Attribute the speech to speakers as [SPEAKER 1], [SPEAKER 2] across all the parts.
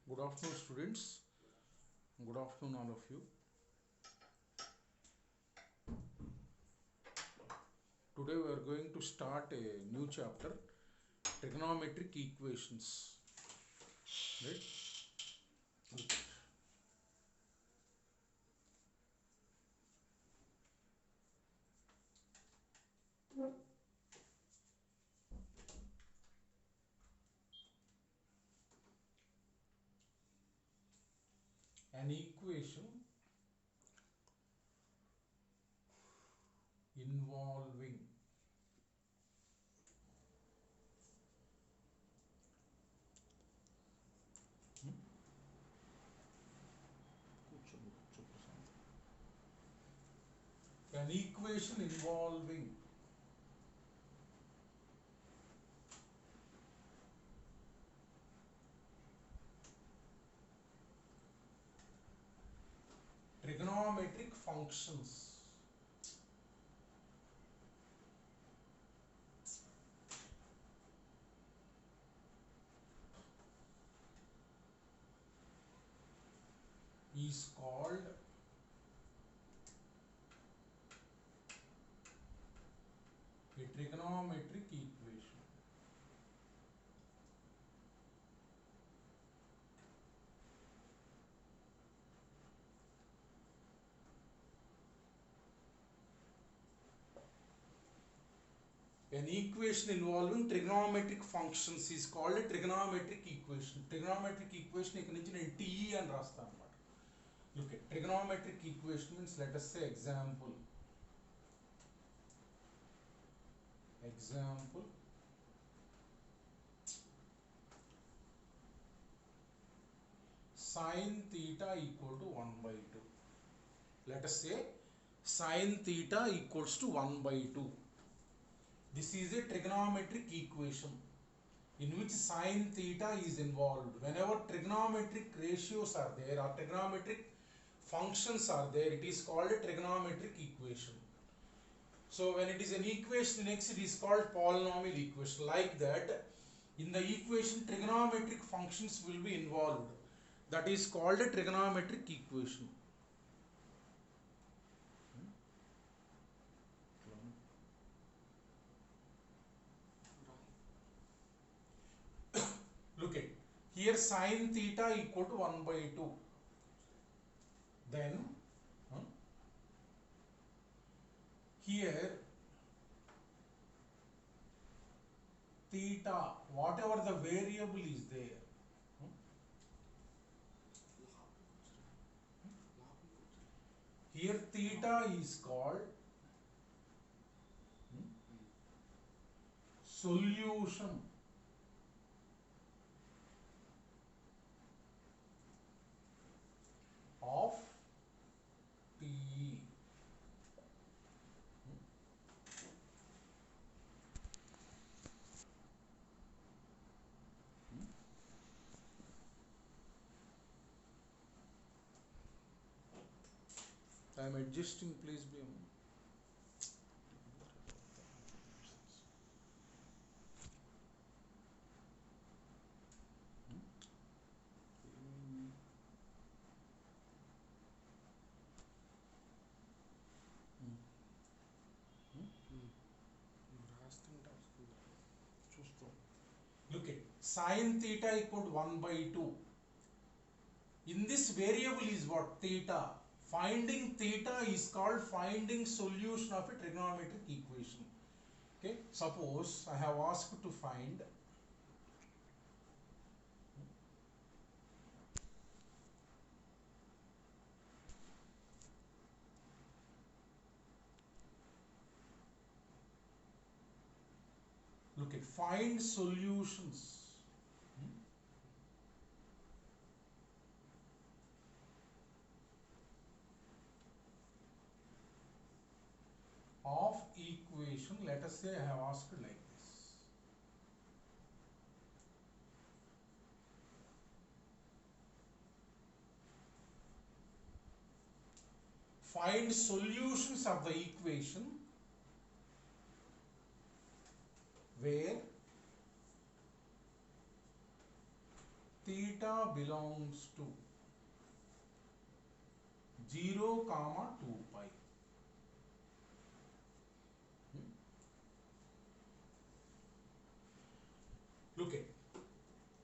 [SPEAKER 1] Good afternoon, students. Good afternoon, all of you. Today we are going to start a new chapter, trigonometric equations. Right? An equation involving an equation involving trigonometric functions is called a trigonometric equation. An equation involving trigonometric functions is called a trigonometric equation. Trigonometric equation ఇక్కడ నుంచి నేను TE అని రాస్తాను అన్నమాట. Look at trigonometric equation means, let us say example sin theta equal to 1 by 2. Let us say sin theta equals to 1 by 2. This is a trigonometric equation in which sin theta is involved. Whenever trigonometric ratios are there or trigonometric functions are there, it is called a trigonometric equation. So when it is an equation X, it is called polynomial equation. Like that, in the equation trigonometric functions will be involved. That is called a trigonometric equation. Look at here, sin theta equal to 1 by 2. Then here theta, whatever the variable is there, here theta is called solution of TE. I am adjusting, please be a moment. Look at sin theta equal to 1 by 2. In this variable is what? Theta. Finding theta is called finding solution of a trigonometric equation. Okay, suppose I have asked to find find solutions of equation. Let us say I have asked like this. Find solutions of the equation where theta belongs to 0, 2 pi. Look at,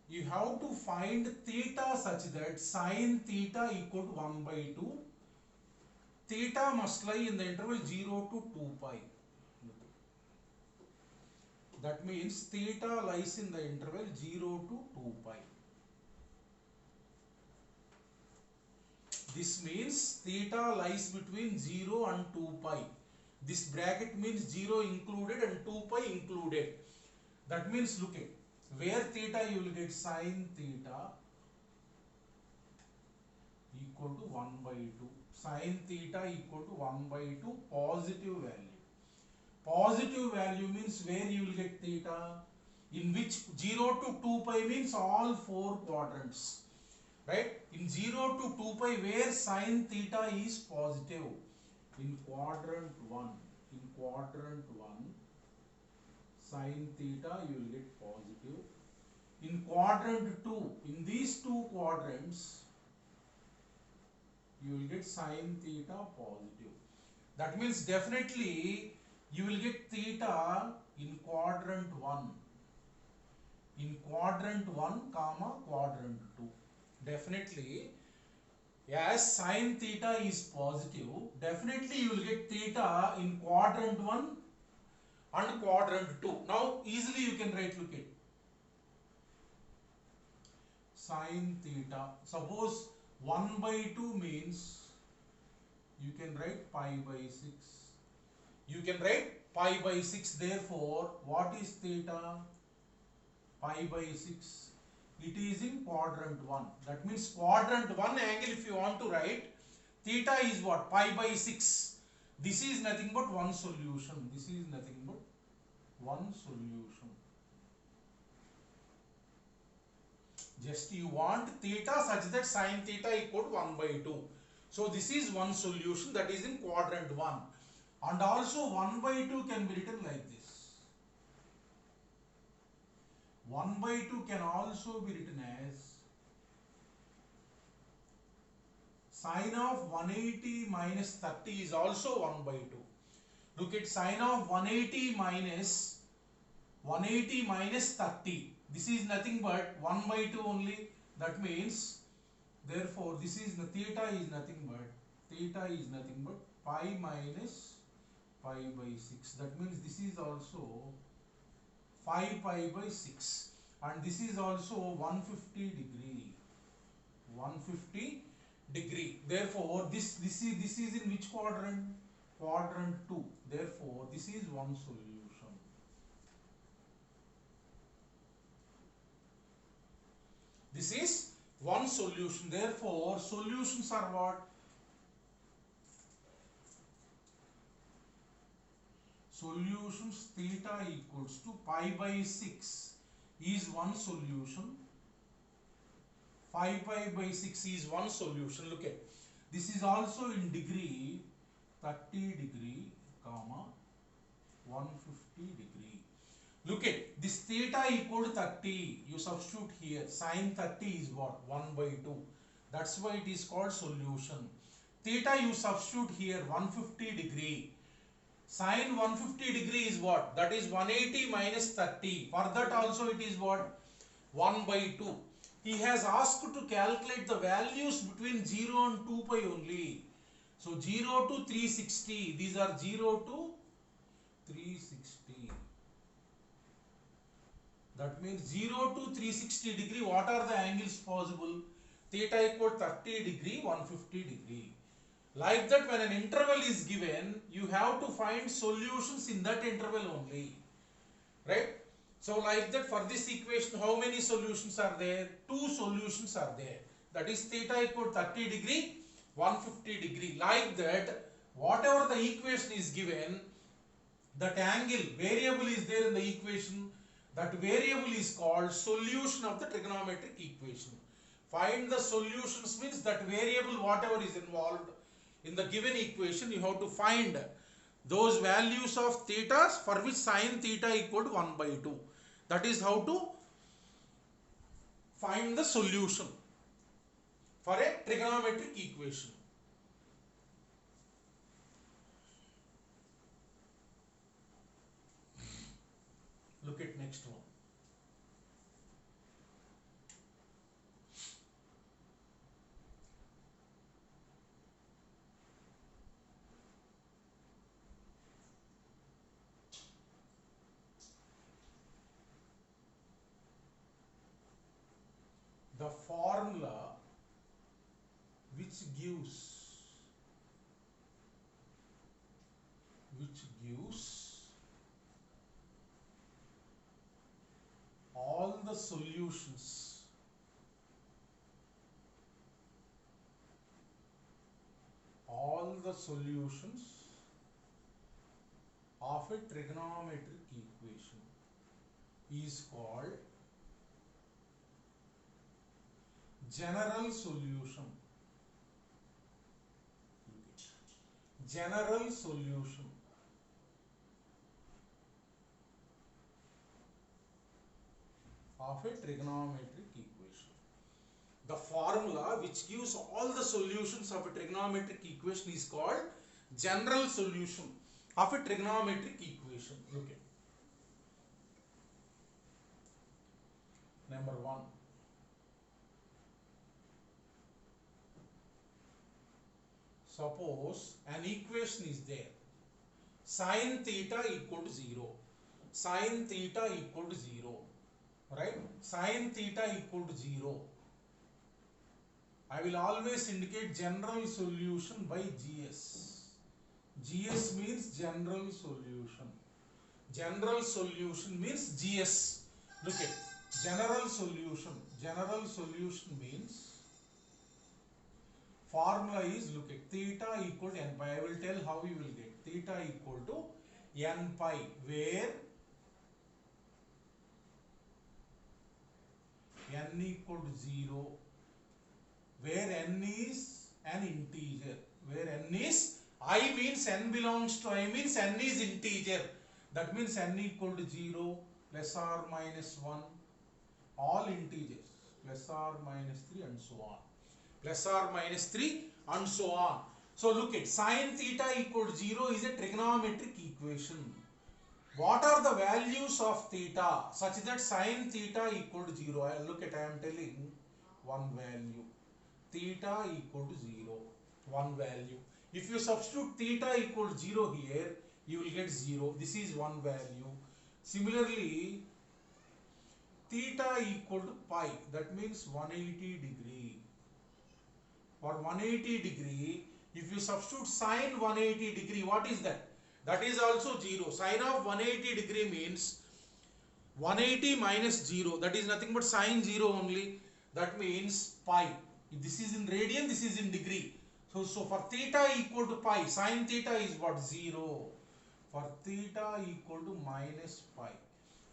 [SPEAKER 1] you have to find theta such that sin theta equal to 1 by 2. Theta must lie in the interval 0 to 2 pi. That means theta lies in the interval 0 to 2 pi. This means theta lies between 0 and 2 pi. This bracket means 0 included and 2 pi included. That means, look at, where theta you will get sin theta equal to 1 by 2. Sin theta equal to 1 by 2 positive value. Positive value means where you will get theta, in which 0 to 2 pi means all 4 quadrants, right? In 0 to 2 pi where sin theta is positive, in quadrant 1, sin theta you will get positive. In quadrant 2, in these two quadrants you will get sin theta positive. That means definitely you will get theta in quadrant 1, comma quadrant 2. Definitely, as sin theta is positive, definitely you will get theta in quadrant 1 and quadrant 2. Now easily you can write, look at, sin theta, suppose 1 by 2 means you can write pi by 6. You can write pi by 6. Therefore, what is theta? Pi by 6. It is in quadrant 1. That means quadrant 1 angle, if you want to write, theta is what? Pi by 6. This is nothing but one solution. This is nothing but one solution. Just you want theta such that sin theta equal to 1 by 2. So this is one solution, that is in quadrant 1. And also 1 by 2 can be written like this. 1 by 2 can also be written as sin of 180 minus 30 is also 1 by 2. Look at, sin of 180 minus 30. This is nothing but 1 by 2 only. That means, therefore, this is the theta is nothing but pi minus pi by 6. That means this is also 5 pi by 6, and this is also 150 degree. 150 degree. Therefore, this is in which quadrant? Quadrant 2. Therefore, this is one solution. This is one solution. Therefore, solutions are what? Solutions theta equals to pi by 6 is one solution. 5 pi by 6 is one solution. Look at, this is also in degree 30 degree, comma 150 degree. Look at, this theta equal to 30. You substitute here. Sin 30 is what? 1 by 2. That's why it is called solution. Theta you substitute here, 150 degree. Sin 150 degree is what? That is 180 minus 30. For that also it is what? 1 by 2. He has asked to calculate the values between 0 and 2 pi only. So 0 to 360. These are 0 to 360. That means 0 to 360 degree. What are the angles possible? Theta equal 30 degree, 150 degree. Like that, when an interval is given, you have to find solutions in that interval only, right? So like that, for this equation, how many solutions are there? 2 solutions are there. That is theta equal 30 degree, 150 degree. Like that, whatever the equation is given, that angle variable is there in the equation. That variable is called solution of the trigonometric equation. Find the solutions means that variable, whatever is involved in the given equation, you have to find those values of thetas for which sin theta equal to 1 by 2. That is how to find the solution for a trigonometric equation. Look at next one. The formula which gives all the solutions of a trigonometric equation is called general solution. General solution of a trigonometric equation. The formula which gives all the solutions of a trigonometric equation is called general solution of a trigonometric equation. Look at number 1. Suppose an equation is there, sin theta equal to 0, sin theta equal to 0, right? Sin theta equal to 0. I will always indicate general solution by GS. GS means general solution. General solution means GS. Look at general solution. General solution means formula is, look at theta equal to n pi. I will tell how you will get theta equal to n pi, where n equal to 0, where n is an integer, where n is, I means n belongs to I means n is integer. That means n equal to 0, plus or minus 1, all integers, plus or minus 3 and so on. Plus or minus 3 and so on. So look at sin theta equal to 0 is a trigonometric equation. What are the values of theta such that sin theta equal to 0? Look at, I am telling one value. Theta equal to 0, one value. If you substitute theta equal to 0 here, you will get 0. This is one value. Similarly, theta equal to pi, that means 180 degree. For 180 degree, if you substitute sine 180 degree, what is that? That is also 0. Sine of 180 degree means 180 minus 0. That is nothing but sine 0 only. That means pi. If this is in radian, this is in degree. So for theta equal to pi, sine theta is what? 0. For theta equal to minus pi.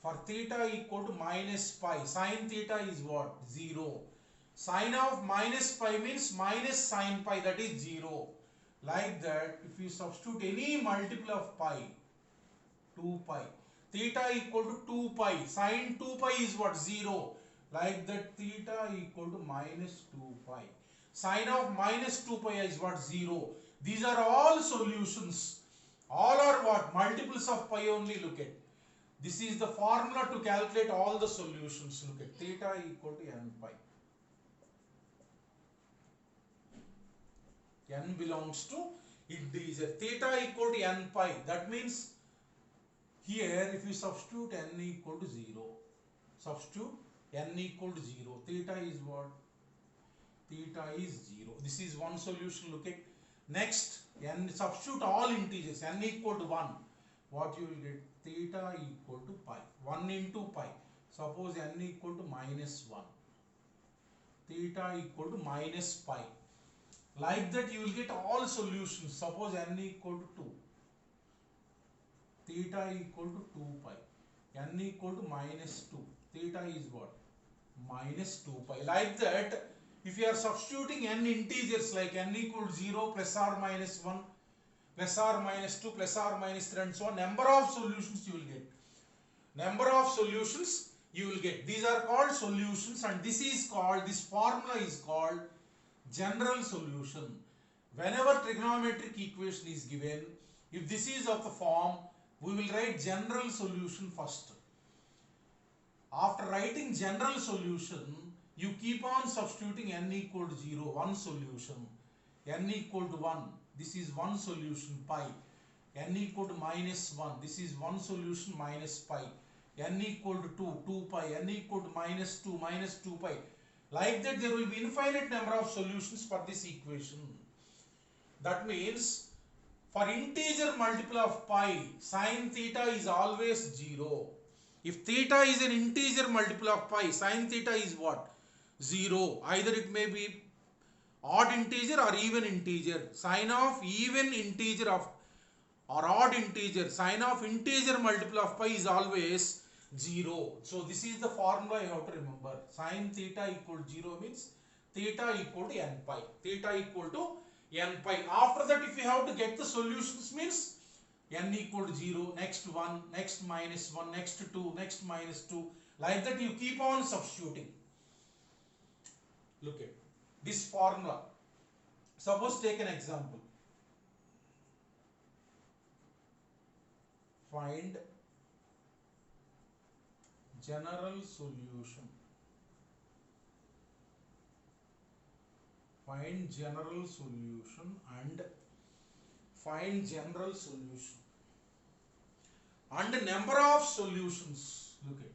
[SPEAKER 1] For theta equal to minus pi, sine theta is what? 0. Sine of minus pi means minus sine pi, that is 0. Like that, if you substitute any multiple of pi, 2 pi, theta equal to 2 pi, sine 2 pi is what? 0. Like that, theta equal to minus 2 pi. Sine of minus 2 pi is what? 0. These are all solutions. All are what? Multiples of pi only. Look at. This is the formula to calculate all the solutions. Look at theta equal to n pi. N belongs to integer. Theta equal to n pi. That means here if you substitute n equal to 0, substitute n equal to 0, theta is what? Theta is 0. This is one solution. Look at next, n, substitute all integers, n equal to 1. What you will get? Theta equal to pi. 1 into pi. Suppose n equal to minus 1. Theta equal to minus pi. Like that you will get all solutions. Suppose n equal to 2. Theta equal to 2 pi. N equal to minus 2. Theta is what? Minus 2 pi. Like that, if you are substituting n integers like n equal to 0, plus or minus 1, plus or minus 2, plus or minus 3 and so on, number of solutions you will get. Number of solutions you will get. These are called solutions, and this formula is called general solution. Whenever trigonometric equation is given, if this is of the form, we will write general solution first. After writing general solution, you keep on substituting n equal to 0, one solution, n equal to 1, this is one solution, pi, n equal to minus 1, this is one solution, minus pi, n equal to 2, 2 pi, n equal to minus 2, minus 2 pi. Like that, there will be infinite number of solutions for this equation. That means for integer multiple of pi, sin theta is always 0. If theta is an integer multiple of pi, sin theta is what? 0. Either it may be odd integer or even integer. Sin of even integer of or odd integer, sin of integer multiple of pi is always 0. So this is the formula you have to remember. Sin theta equal to 0 means theta equal to n pi. Theta equal to n pi. After that, if you have to get the solutions, means n equal to 0, next 1, next minus 1, next 2, next minus 2. Like that, you keep on substituting. Look at this formula. Suppose take an example. Find general solution. Find general solution and find general solution and number of solutions. Look at.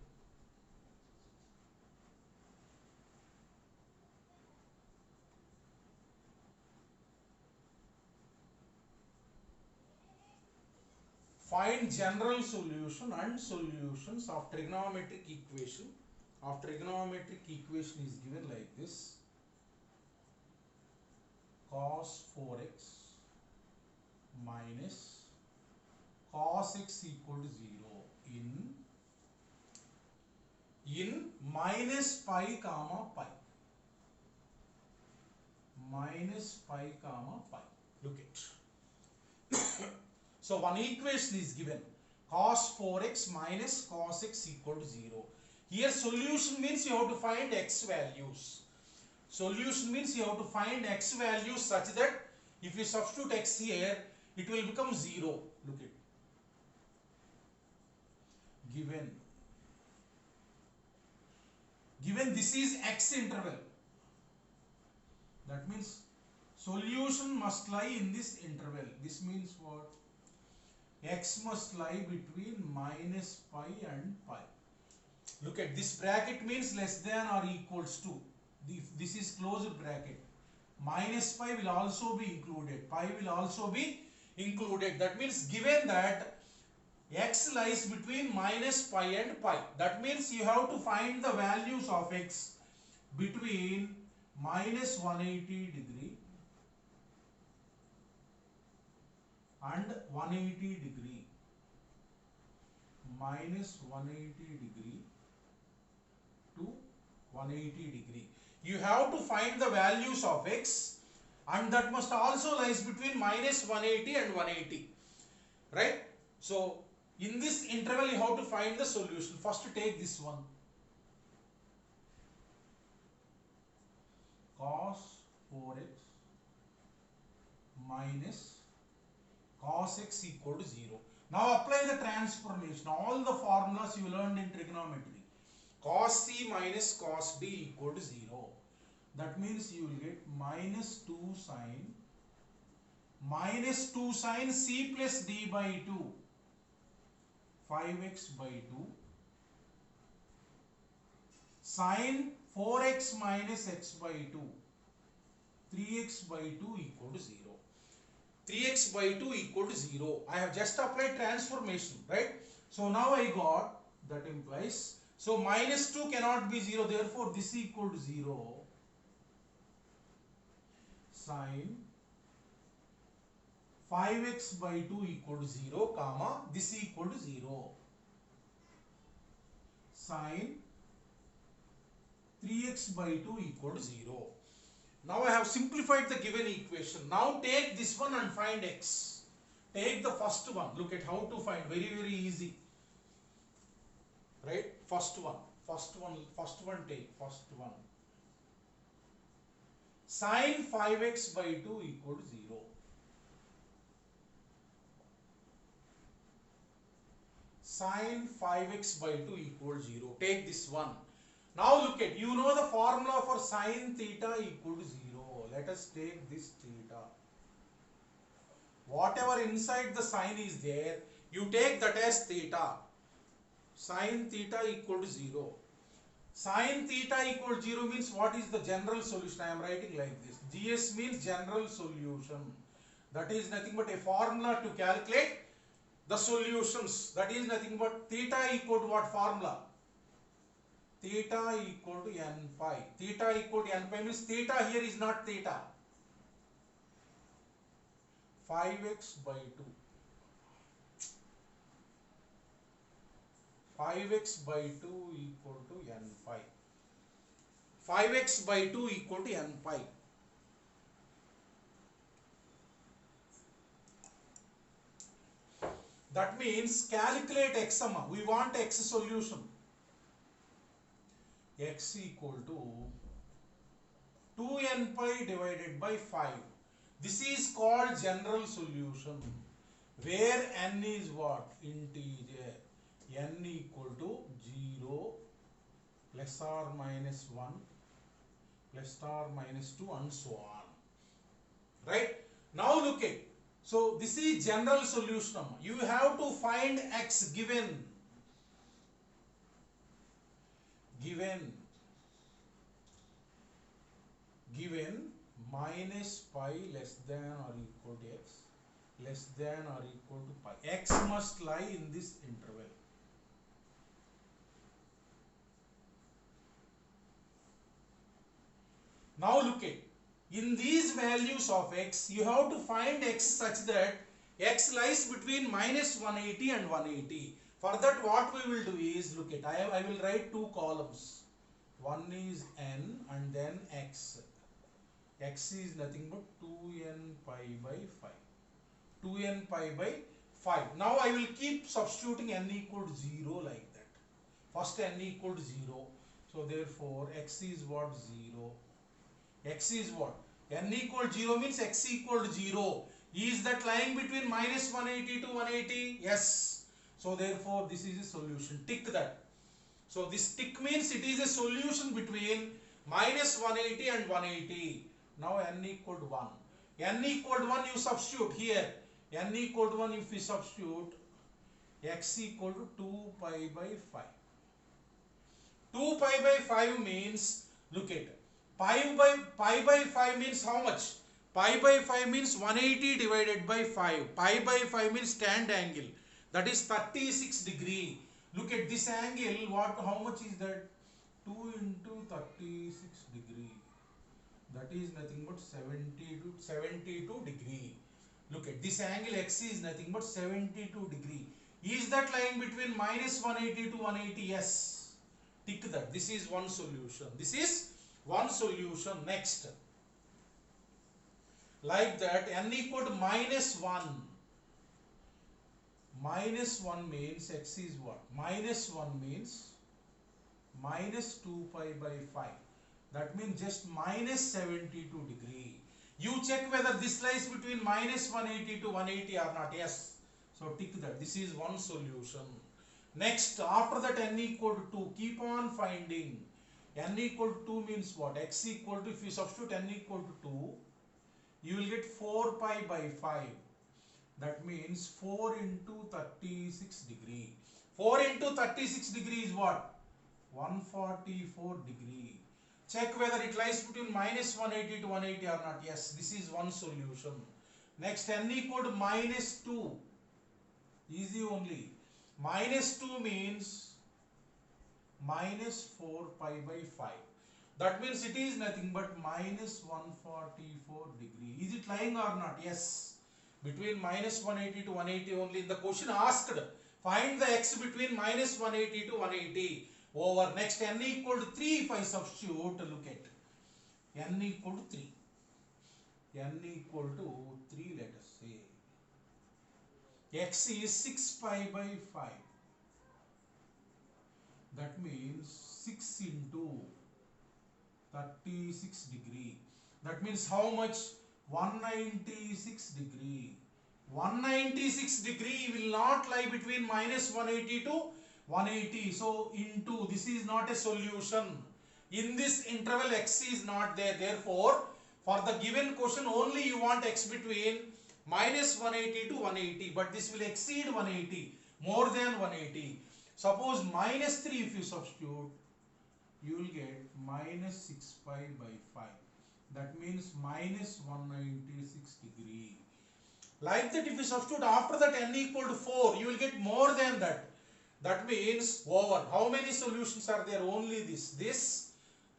[SPEAKER 1] Find general solution and solutions of trigonometric equation. Of trigonometric equation is given like this: cos 4x minus cos x equal to 0 in minus pi comma pi. Minus pi comma pi. Look at. So one equation is given: cos 4x minus cos x equal to 0. Here solution means you have to find x values. Solution means you have to find x values such that if you substitute x here, it will become 0. Look at. Given this is x interval. That means solution must lie in this interval. This means what? X must lie between minus pi and pi. Look at this bracket means less than or equals to. This is closed bracket. Minus pi will also be included. Pi will also be included. That means given that x lies between minus pi and pi, that means you have to find the values of x between minus 180 degree and 180 degree. Minus 180 degree to 180 degree. You have to find the values of x, and that must also lies between minus 180 and 180. Right? So in this interval you have to find the solution. First take this one. Cos 4x minus cos x equal to 0. Now apply the transformation. All the formulas you learned in trigonometry. Cos c minus cos d equal to 0. That means you will get minus 2 sine c plus d by 2, 5x by 2, sine 4x minus x by 2, 3x by 2 equal to 0. 3x by 2 equal to 0. I have just applied transformation, right? So now I got, that implies, so minus 2 cannot be 0, therefore this equal to 0. Sine 5x by 2 equal to 0, comma, this equal to 0. Sine 3x by 2 equal to 0. Now I have simplified the given equation. Now take this one and find x. Take the first one. Look at how to find. Very, very easy. Right? First one. First one take, first one. Sine 5x by 2 equal to 0. Sine 5x by 2 equal to 0. Take this one. Now look at, you know the formula for sine theta equal to 0. Let us take this theta. Whatever inside the sine is there, you take that as theta. Sine theta equal to 0. Sine theta equal to 0 means what is the general solution? I am writing like this. GS means general solution. That is nothing but a formula to calculate the solutions. That is nothing but theta equal to what formula? Theta equal to n pi. Theta equal to n pi means theta here is not theta. 5x by 2. 5x by 2 equal to n pi. 5x by 2 equal to n pi. That means calculate x sum. We want x solution. X equal to 2n pi divided by 5. This is called general solution, where n is what? Integer. N equal to 0, plus or minus 1, plus or minus 2, and so on. Right? Now look at. So this is general solution. You have to find x given. Given minus pi less than or equal to x, less than or equal to pi. X must lie in this interval. Now look at, in these values of x, you have to find x such that x lies between minus 180 and 180. For that, what we will do is, look at, I will write two columns. One is n and then x. X is nothing but 2n pi by 5. 2n pi by 5. Now I will keep substituting n equal to 0 like that. First n equal to 0. So therefore, x is what? 0. X is what? N equal to 0 means x equal to 0. Is that lying between minus 180 to 180? Yes. So therefore, this is a solution. Tick that. So this tick means it is a solution between minus 180 and 180. Now n equal to 1. N equal to 1 you substitute here. N equal to 1 if we substitute, x equal to 2 pi by 5. 2 pi by 5 means, look at, pi by 5 means how much? Pi by 5 means 180 divided by 5. Pi by 5 means stand angle. That is 36 degree. Look at this angle. How much is that? 2 into 36 degree. That is nothing but 72 degree. Look at this angle x is nothing but 72 degree. Is that lying between minus 180 to 180? Yes. Tick that. This is one solution. This is one solution. Next. Like that, n equal to minus 1. Minus 1 means x is what? Minus 1 means minus 2 pi by 5. That means just minus 72 degree. You check whether this lies between minus 180 to 180 or not. Yes. So tick that. This is one solution. Next, after that n equal to 2, keep on finding. N equal to 2 means what? X equal to, if you substitute n equal to 2, you will get 4 pi by 5. That means 4 into 36 degree. 4 into 36 degree is what? 144 degree. Check whether it lies between minus 180 to 180 or not. Yes, this is one solution. Next, n equal to minus 2. Easy only. Minus 2 means minus 4 pi by 5. That means it is nothing but minus 144 degree. Is it lying or not? Yes. Between minus 180 to 180 only. In the question asked, find the x between minus 180 to 180. Over. Next, n equal to 3 if I substitute, look at. N equal to 3. N equal to 3, let us say. X is 6 pi by 5. That means 6 into 36 degree. That means how much? 196 degree. 196 degree will not lie between minus 180 to 180. So into, this is not a solution. In this interval x is not there. Therefore, for the given question only you want x between minus 180 to 180. But this will exceed 180. More than 180. Suppose minus 3 if you substitute, you will get minus 6 pi by 5. That means minus 196 degree. Like that, if you substitute after that n equal to 4, you will get more than that. That means over. How many solutions are there? Only this. This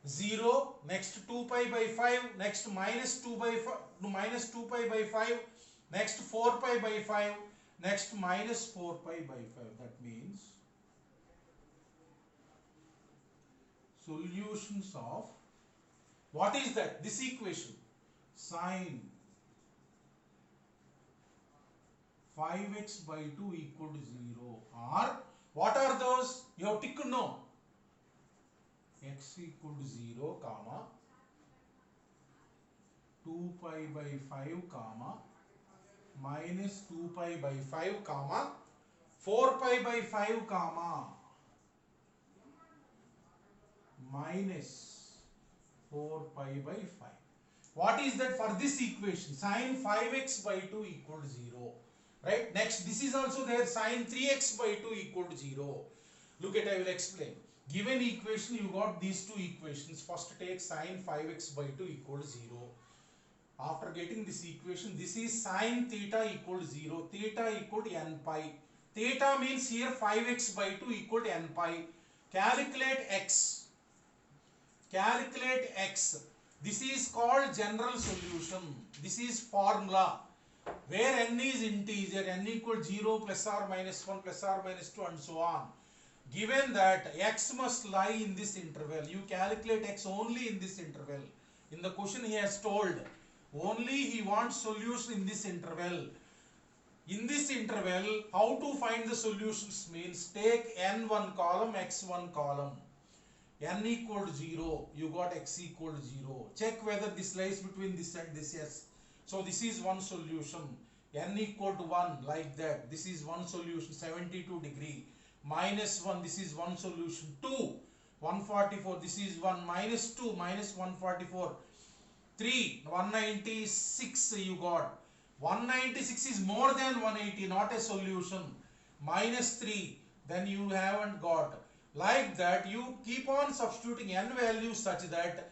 [SPEAKER 1] 0, next 2 pi by 5, next minus 2 by 5, minus 2 pi by 5, next 4 pi by 5, next minus 4 pi by 5. That means solutions of, what is that? This equation, sine 5x by 2 equal to 0, or what are those? You have to know. X equal to 0, comma 2 pi by 5, comma minus 2 pi by 5, comma 4 pi by 5, comma minus 4 pi by 5. What is that for this equation? Sine 5x by 2 equal to 0. Right? Next, this is also there. Sine 3x by 2 equal to 0. Look at, I will explain. Given equation, you got these two equations. First take sine 5x by 2 equal to 0. After getting this equation, this is sine theta equal to 0. Theta equal to n pi. Theta means here 5x by 2 equal to n pi. Calculate x. Calculate x. This is called general solution. This is formula. Where n is integer, n equal 0 plus or minus 1 plus or minus 2 and so on. Given that x must lie in this interval, you calculate x only in this interval. In the question he has told, only he wants solution in this interval. In this interval, how to find the solutions means take n1 column, x1 column. N equal to 0, you got x equal to 0. Check whether this lies between this and this, yes. So this is one solution. N equal to 1, like that. This is one solution, 72 degree. Minus 1, this is one solution. 2, 144, this is 1. Minus 2, minus 144. 3, 196 you got. 196 is more than 180, not a solution. Minus 3, then you haven't got. Like that, you keep on substituting n values such that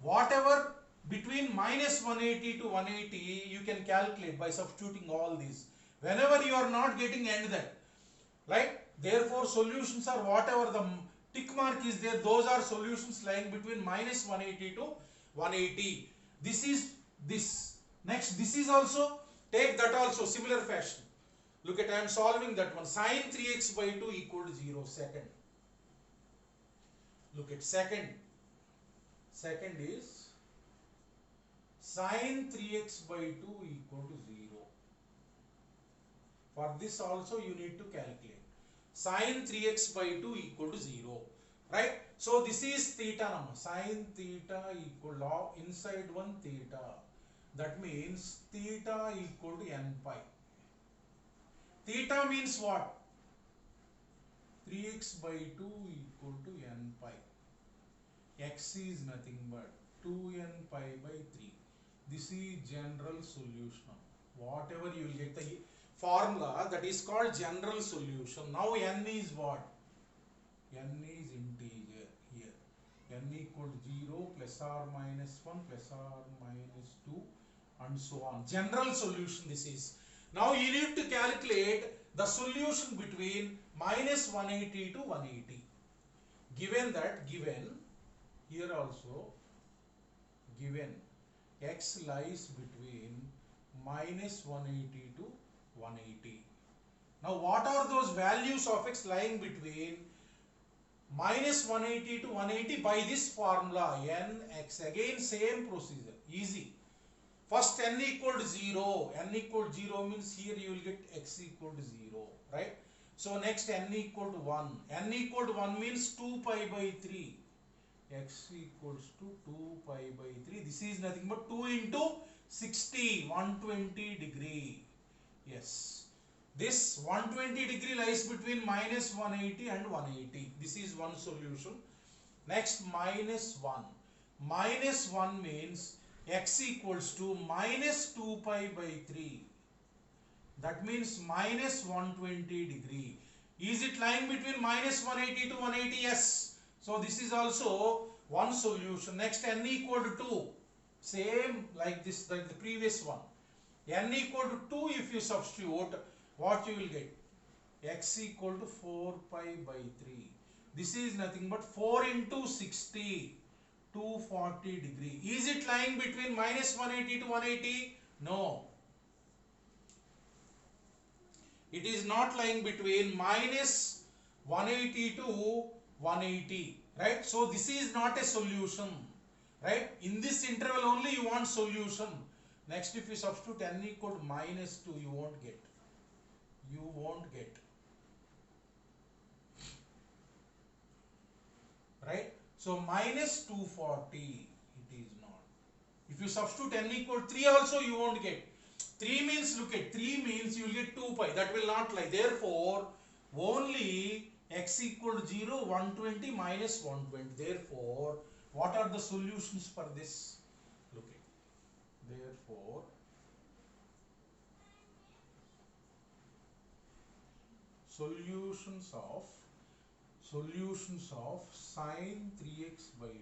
[SPEAKER 1] whatever between minus 180 to 180 you can calculate by substituting all these. Whenever you are not getting end that, right? Therefore, solutions are whatever the tick mark is there, those are solutions lying between minus 180 to 180. This is this. Next, this is also, take that also, similar fashion. Look at, I am solving that one. Sine 3x by 2 equal to 0, second. Look at second. Second is sine 3x by 2 equal to 0. For this also you need to calculate. Sine 3x by 2 equal to 0. Right? So this is theta number. Sine theta equal to, inside one theta. That means theta equal to n pi. Theta means what? 3x by 2 equal to n pi. X is nothing but 2n pi by 3. This is general solution. Whatever you will get the formula, that is called general solution. Now n is what? N is integer here. N equal to 0 plus or minus 1 plus or minus 2 and so on. General solution this is. Now you need to calculate the solution between minus 180 to 180. Given that, given here also, given x lies between minus 180 to 180. Now what are those values of x lying between minus 180 to 180 by this formula n x? Again same procedure, easy. First n equal to 0, n equal to 0 means here you will get x equal to 0, right? So next n equal to 1. N equal to 1 means 2 pi by 3. X equals to 2 pi by 3. This is nothing but 2 into 60, 120 degree. Yes. This 120 degree lies between minus 180 and 180. This is one solution. Next, minus 1. Minus 1 means x equals to minus 2 pi by 3. That means minus 120 degree. Is it lying between minus 180 to 180? Yes. So this is also one solution. Next, n equal to 2. Same like this, like the previous one. N equal to 2, if you substitute, what you will get? X equal to 4 pi by 3. This is nothing but 4 into 60, 240 degree. Is it lying between minus 180 to 180? No. It is not lying between minus 180 to 180, right? So this is not a solution, right? In this interval only you want solution. Next, if you substitute n equal to minus 2, you won't get. You won't get. Right? So minus 240, it is not. If you substitute n equal to 3 also, you won't get. 3 means, look at 3 means you will get 2 pi. That will not lie. Therefore, only x equal to 0, 120 minus 120. Therefore, what are the solutions for this? Look at. Therefore, solutions of sine 3x by 2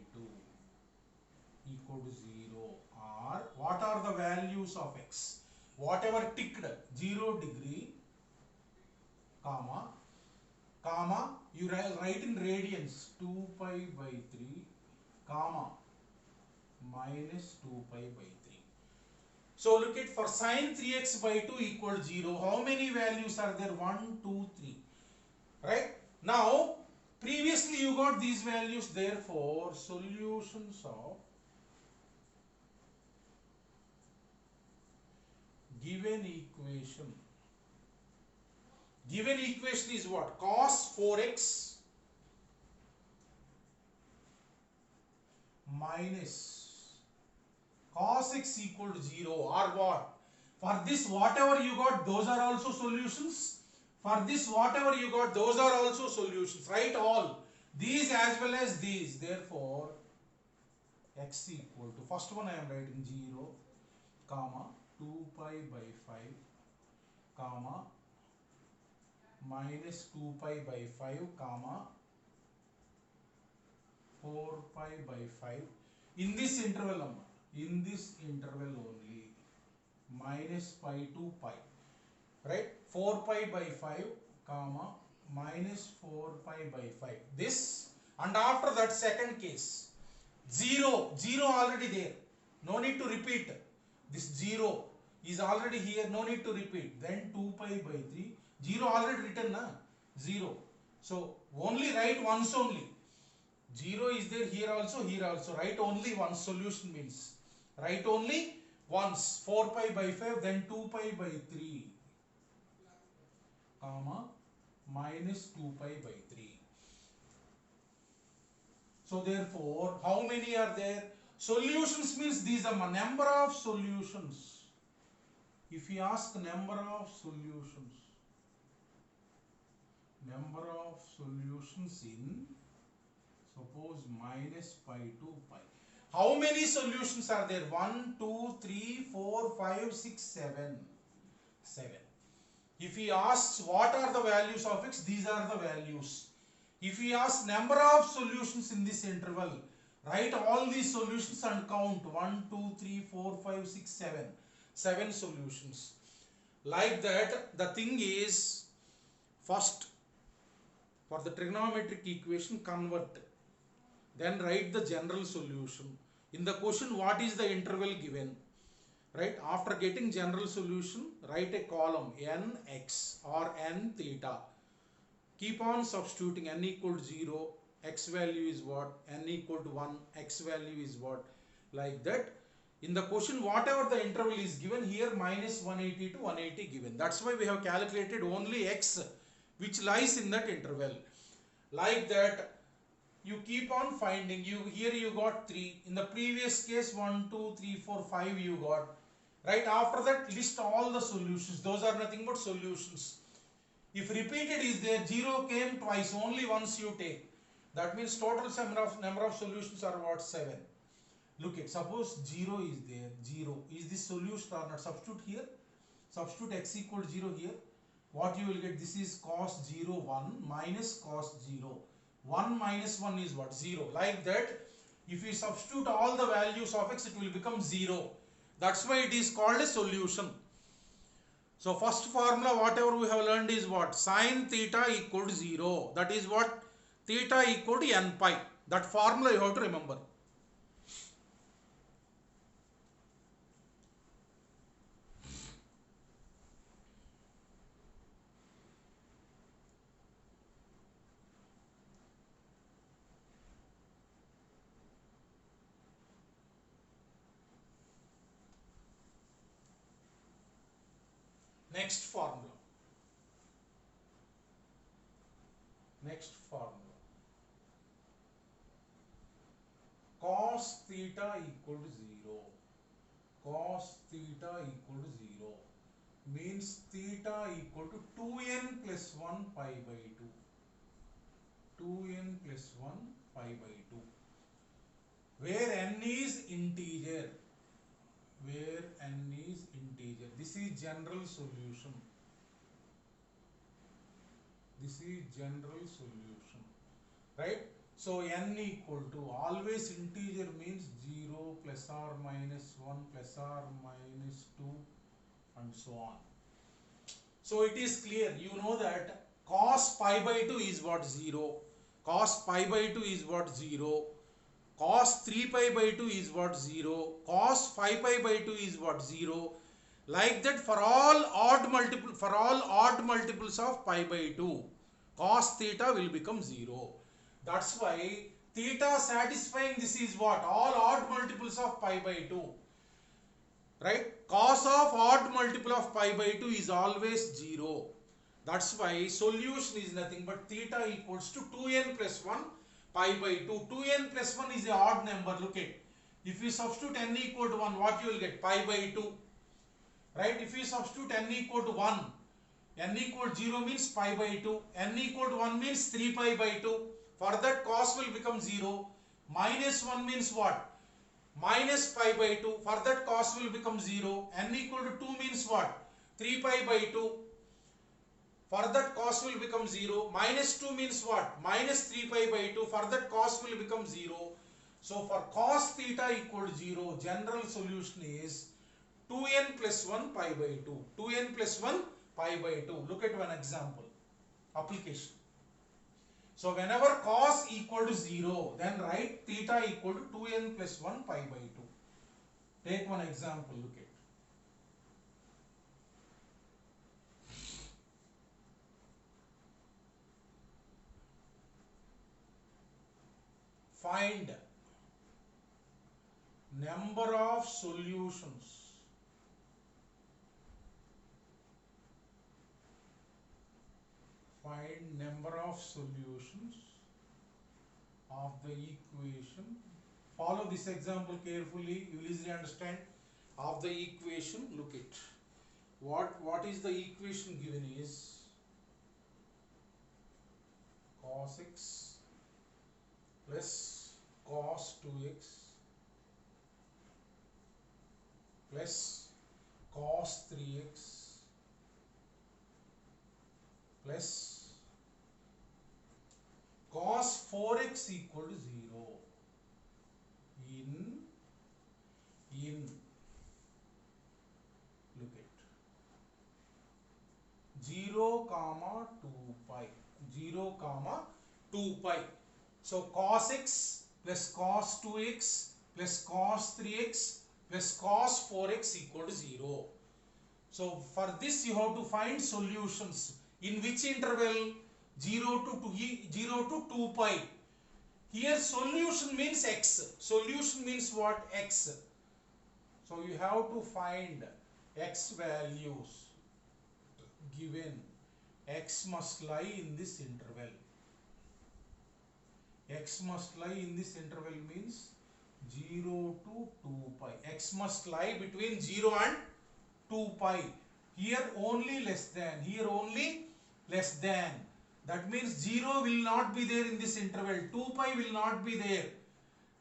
[SPEAKER 1] equal to 0 are, what are the values of x? Whatever ticked, 0 degree, comma, you write in radians, 2 pi by 3, comma, minus 2 pi by 3. So look at, for sine 3x by 2 equal to 0, how many values are there? 1, 2, 3. Right? Now, previously you got these values, therefore, solutions of given equation. Given equation is what? Cos 4x minus cos x equal to 0, or what? For this, whatever you got, those are also solutions. For this, whatever you got, those are also solutions. Write all. These as well as these. Therefore, x equal to, first one I am writing 0, comma, 2 pi by 5, comma, minus 2 pi by 5, comma, 4 pi by 5. In this interval only, minus pi to pi, right? 4 pi by 5, comma, minus 4 pi by 5. This, and after that second case, 0 already there, no need to repeat. This 0 is already here, no need to repeat. Then 2 pi by 3, 0 already written, na? 0. So only write once only. 0 is there here also, write only once. Solution means write only once. 4 pi by 5, then 2 pi by 3, comma, minus 2 pi by 3. So therefore, how many are there? Solutions means these are number of solutions. If you ask number of solutions in, suppose, minus pi to pi. How many solutions are there? 1, 2, 3, 4, 5, 6, 7. 7. If he asks what are the values of x, these are the values. If he asks number of solutions in this interval, write all these solutions and count 1, 2, 3, 4, 5, 6, 7. 7 solutions. Like that, the thing is, first, for the trigonometric equation, convert. Then write the general solution. In the question, what is the interval given? Right? After getting general solution, write a column nx or n theta. Keep on substituting. N equal to 0, x value is what? N equal to 1, x value is what? Like that. In the question, whatever the interval is given here, minus 180 to 180 given. That's why we have calculated only x, which lies in that interval. Like that, you keep on finding. Here you got 3. In the previous case, 1, 2, 3, 4, 5 you got. Right after that, list all the solutions. Those are nothing but solutions. If repeated is there, 0 came twice, only once you take. That means total number of solutions are what? 7. Look at, suppose 0 is there, 0. Is this solution or not? Substitute here. Substitute x equal 0 here. What you will get? This is cos 0, 1 minus cos 0. 1 minus 1 is what? 0. Like that, if you substitute all the values of x, it will become 0. That's why it is called a solution. So first formula, whatever we have learned is what? Sin theta equal to 0. That is what? Theta equal to n pi. That formula you have to remember. Next formula. Next formula. Cos theta equal to 0. Cos theta equal to 0 means theta equal to 2n plus 1 pi by 2. 2n plus 1 pi by 2. Where n is integer. Where n is integer. This is general solution. This is general solution. Right? So n equal to, always integer means 0 plus or minus 1 plus or minus 2 and so on. So it is clear, you know that cos pi by 2 is what? 0. Cos pi by 2 is what? 0. Cos 3 pi by 2 is what? 0. Cos 5 pi by 2 is what? 0. Like that, for all odd multiples of pi by 2, cos theta will become 0. That's why theta satisfying this is what? All odd multiples of pi by 2. Right? Cos of odd multiple of pi by 2 is always 0. That's why solution is nothing but theta equals to 2n plus 1 pi by 2. 2n plus 1 is a odd number. Look at. If you substitute n equal to 1, what you will get? Pi by 2. Right? If you substitute n equal to 1, n equal to 0 means pi by 2. N equal to 1 means 3 pi by 2. For that, cos will become 0. Minus 1 means what? Minus pi by 2. For that, cos will become 0. N equal to 2 means what? 3 pi by 2. For that, cos will become 0. Minus 2 means what? Minus 3 pi by 2. For that, cos will become 0. So for cos theta equal to 0, general solution is 2n plus 1 pi by 2. 2n plus 1 pi by 2. Look at one example. Application. So whenever cos equal to 0, then write theta equal to 2n plus 1 pi by 2. Take one example. Look at. Find number of solutions of the equation. Follow this example carefully, you will easily understand. Of the equation, look at what is the equation given is cos x plus cos 2x plus cos 3x plus cos 4x equal to 0 in look at 0 comma 2 pi 0 comma 2 pi. So cos x plus cos 2x plus cos 3x plus cos 4x equal to 0. So for this you have to find solutions. In which interval? 0 to 2 pi. Here solution means x. Solution means what? X. So you have to find x values given x must lie in this interval. X must lie in this interval means 0 to 2 pi. X must lie between 0 and 2 pi. Here only less than. Here only less than. That means 0 will not be there in this interval. 2 pi will not be there.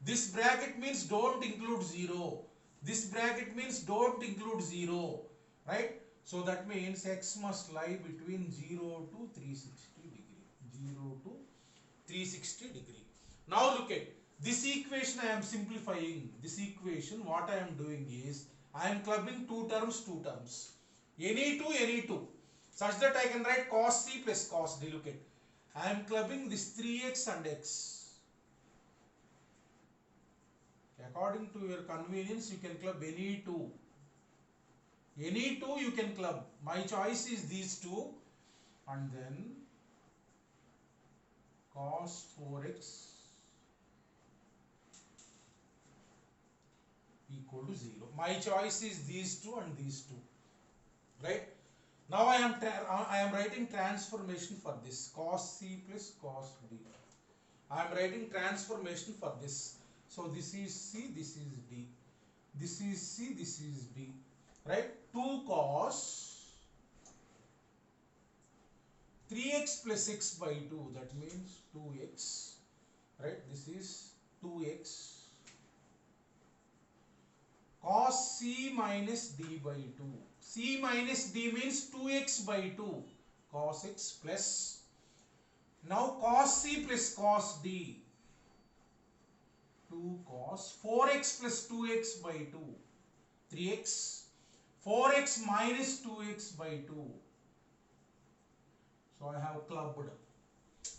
[SPEAKER 1] This bracket means don't include 0. This bracket means don't include 0. Right? So that means x must lie between 0 to 360 degree. 0 to 360 degree. Now look at this equation. I am simplifying this equation. What I am doing is I am clubbing two terms, any two, such that I can write cos c plus cos d. Look at, I am clubbing this 3x and x. According to your convenience, you can club any two. Any two you can club. My choice is these two, and then cos 4x equal to 0. My choice is these two and these two. Right? Now I am writing transformation for this cos c plus cos d. I am writing transformation for this. So this is c, this is d. This is c, this is d. Right? 2 cos 3x plus x by 2. That means 2x. Right? This is 2x. Cos c minus d by 2. C minus d means 2x by 2. Cos x plus. Now cos c plus cos d. 2 cos 4x plus 2x by 2. 3x. 4x minus 2x by 2. So I have clubbed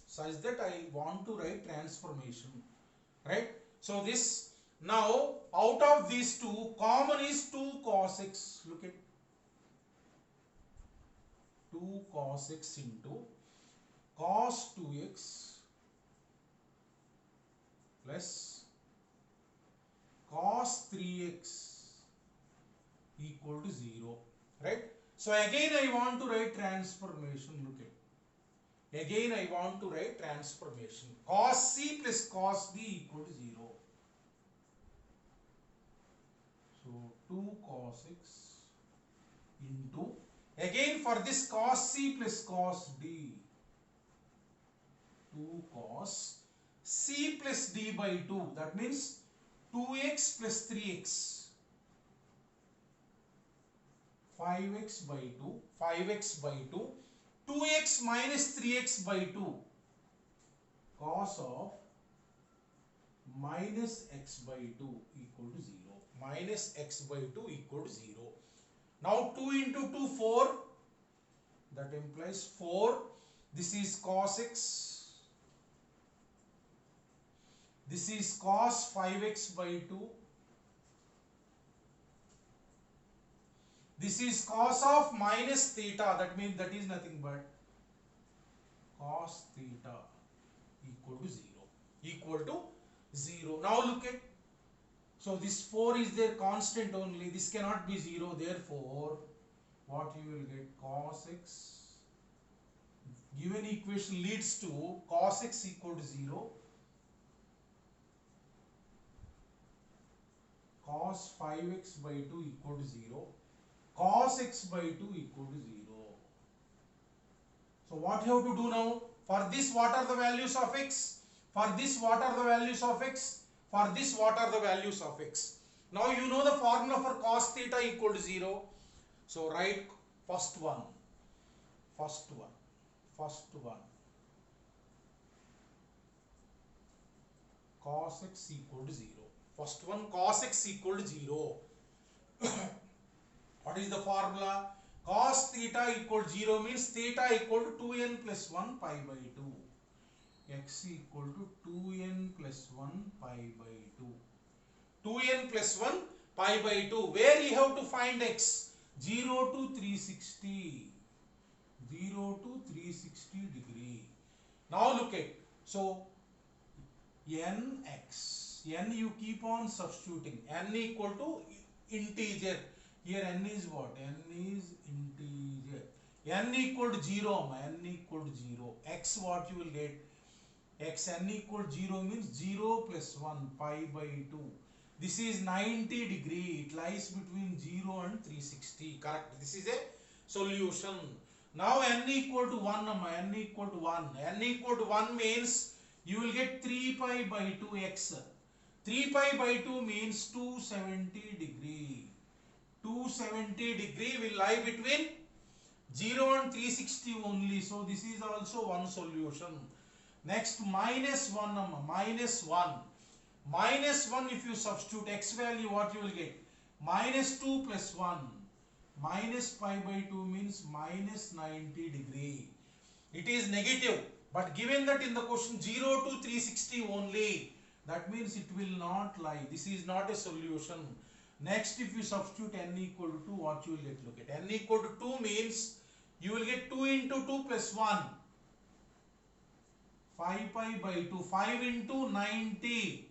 [SPEAKER 1] such that I want to write transformation. Right? So this, now out of these two, common is 2 cos x. Look at 2 cos x into cos 2x plus cos 3x equal to 0. Right? So again I want to write transformation. Look at, again I want to write transformation. Cos c plus cos d equal to 0. So 2 cos x into, again for this cos c plus cos d, 2 cos c plus d by 2. That means 2x plus 3x. 5x by 2, 5x by 2, 2x minus 3x by 2, cos of minus x by 2 equal to 0. Minus x by 2 equal to 0. Now 2 into 2, 4. That implies 4. This is cos x. This is cos 5x by 2. This is cos of minus theta. That means that is nothing but cos theta equal to 0. Equal to 0. Now look at, so this 4 is their constant only. This cannot be 0. Therefore, what you will get, cos x, given equation leads to cos x equal to 0. Cos 5x by 2 equal to 0. Cos x by 2 equal to 0. So what you have to do now? For this, what are the values of x? For this, what are the values of x? For this, what are the values of x? Now you know the formula for cos theta equal to 0. So write first one. Cos x equal to 0. First one, cos x equal to 0. What is the formula? Cos theta equal to 0 means theta equal to 2n plus 1 pi by 2. X equal to 2n plus 1 pi by 2. 2n plus 1 pi by 2. Where you have to find x? 0 to 360. 0 to 360 degree. Now look at, so nx. N you keep on substituting. N equal to integer. Here n is what? N is integer. n equal to 0, n equal to 0. X what you will get? X n equal to 0 means 0 plus 1 pi by 2. This is 90 degree. It lies between 0 and 360. Correct. This is a solution. Now n equal to 1, n equal to 1. N equal to 1 means you will get 3 pi by 2 x. 3 pi by 2 means 270 degree. 270 degree will lie between 0 and 360 only. So this is also one solution. Next, minus 1, minus 1. Minus 1, if you substitute x value, what you will get? Minus 2 plus 1. Minus pi by 2 means minus 90 degree. It is negative. But given that in the question 0 to 360 only, that means it will not lie. This is not a solution. Next, if you substitute n equal to 2, what you will get? Look at n equal to 2 means you will get 2 into 2 plus 1. 5 pi by 2. 5 into 90.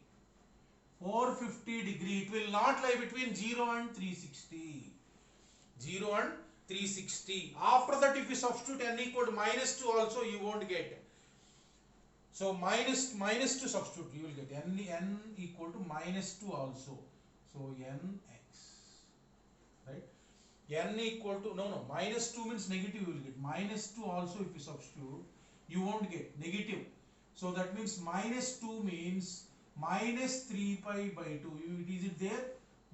[SPEAKER 1] 450 degree. It will not lie between 0 and 360. 0 and 360. After that, if you substitute n equal to minus 2 also, you won't get. So minus 2 substitute, you will get n equal to minus 2 also. So nx, right? N equal to, minus 2 means negative, you will get. Minus 2 also if you substitute, you won't get negative. So that means minus 2 means minus 3 pi by 2. Is it there?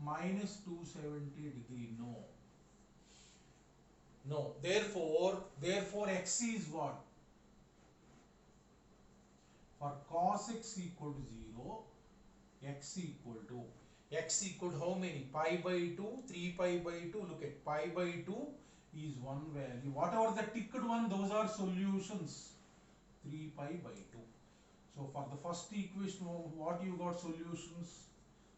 [SPEAKER 1] Minus 270 degree. No. No. Therefore x is what? For cos x equal to 0, x equal to how many? Pi by 2, 3 pi by 2. Look at pi by 2 is one value. Whatever the ticked one, those are solutions. 3 pi by 2. So for the first equation, what you got solutions?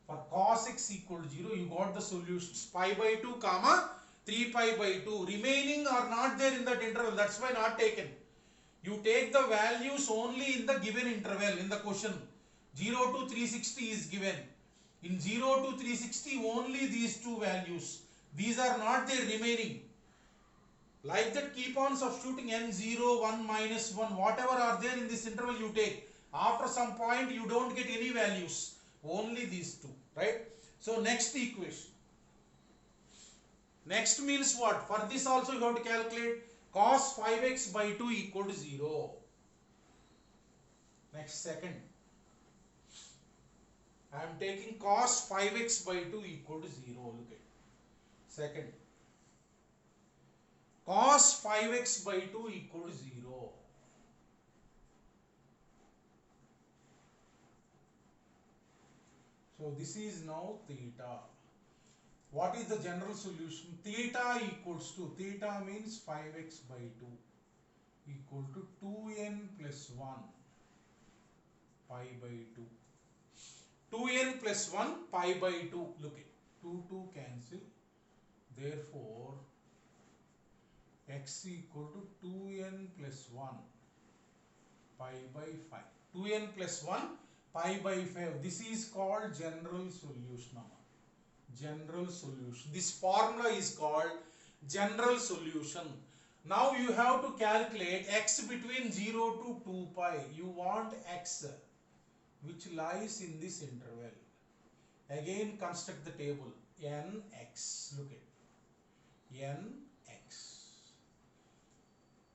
[SPEAKER 1] For cos x equal to 0, you got the solutions. Pi by 2 comma 3 pi by 2. Remaining are not there in that interval. That's why not taken. You take the values only in the given interval in the question. 0 to 360 is given. In 0 to 360 only these two values. These are not there remaining. Like that, keep on substituting n0, 1, minus 1, whatever are there in this interval you take. After some point you don't get any values. Only these two, right? So next equation. Next means what? For this also you have to calculate cos 5x by 2 equal to 0. Next, second. I am taking cos 5x by 2 equal to 0. Look at. Second. Cos 5x by 2 equal to 0. So this is now theta. What is the general solution? Theta equals to, theta means 5x by 2 equal to 2n plus 1 pi by 2. 2n plus 1 pi by 2. Look at 2 cancel. Therefore, x equal to 2n plus 1 pi by 5. 2n plus 1 pi by 5. This is called general solution. General solution. This formula is called general solution. Now you have to calculate x between 0 to 2 pi. You want x which lies in this interval. Again construct the table. Nx. Look at Nx.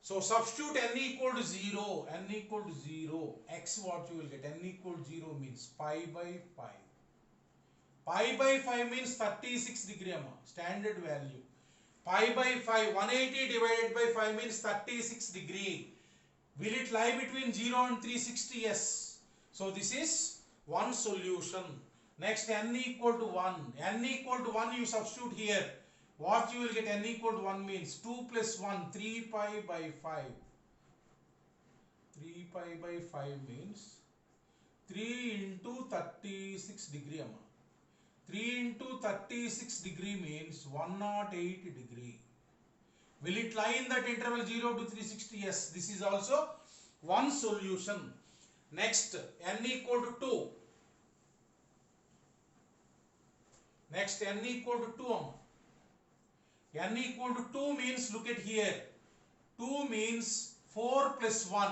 [SPEAKER 1] So substitute n equal to 0. N equal to 0. X what you will get? N equal to 0 means pi by 5. Pi by 5 means 36 degree, standard value. Pi by 5, 180 divided by 5 means 36 degree. Will it lie between 0 and 360? Yes. So this is one solution. Next, n equal to 1. N equal to 1 you substitute here. What you will get? N equal to 1 means 2 plus 1, 3 pi by 5. 3 pi by 5 means 3 into 36 degree. 3 into 36 degree means 108 degree. Will it lie in that interval 0 to 360? Yes. This is also one solution. Next, n equal to 2. Next, n equal to 2. N equal to 2 means, look at here. 2 means 4 plus 1.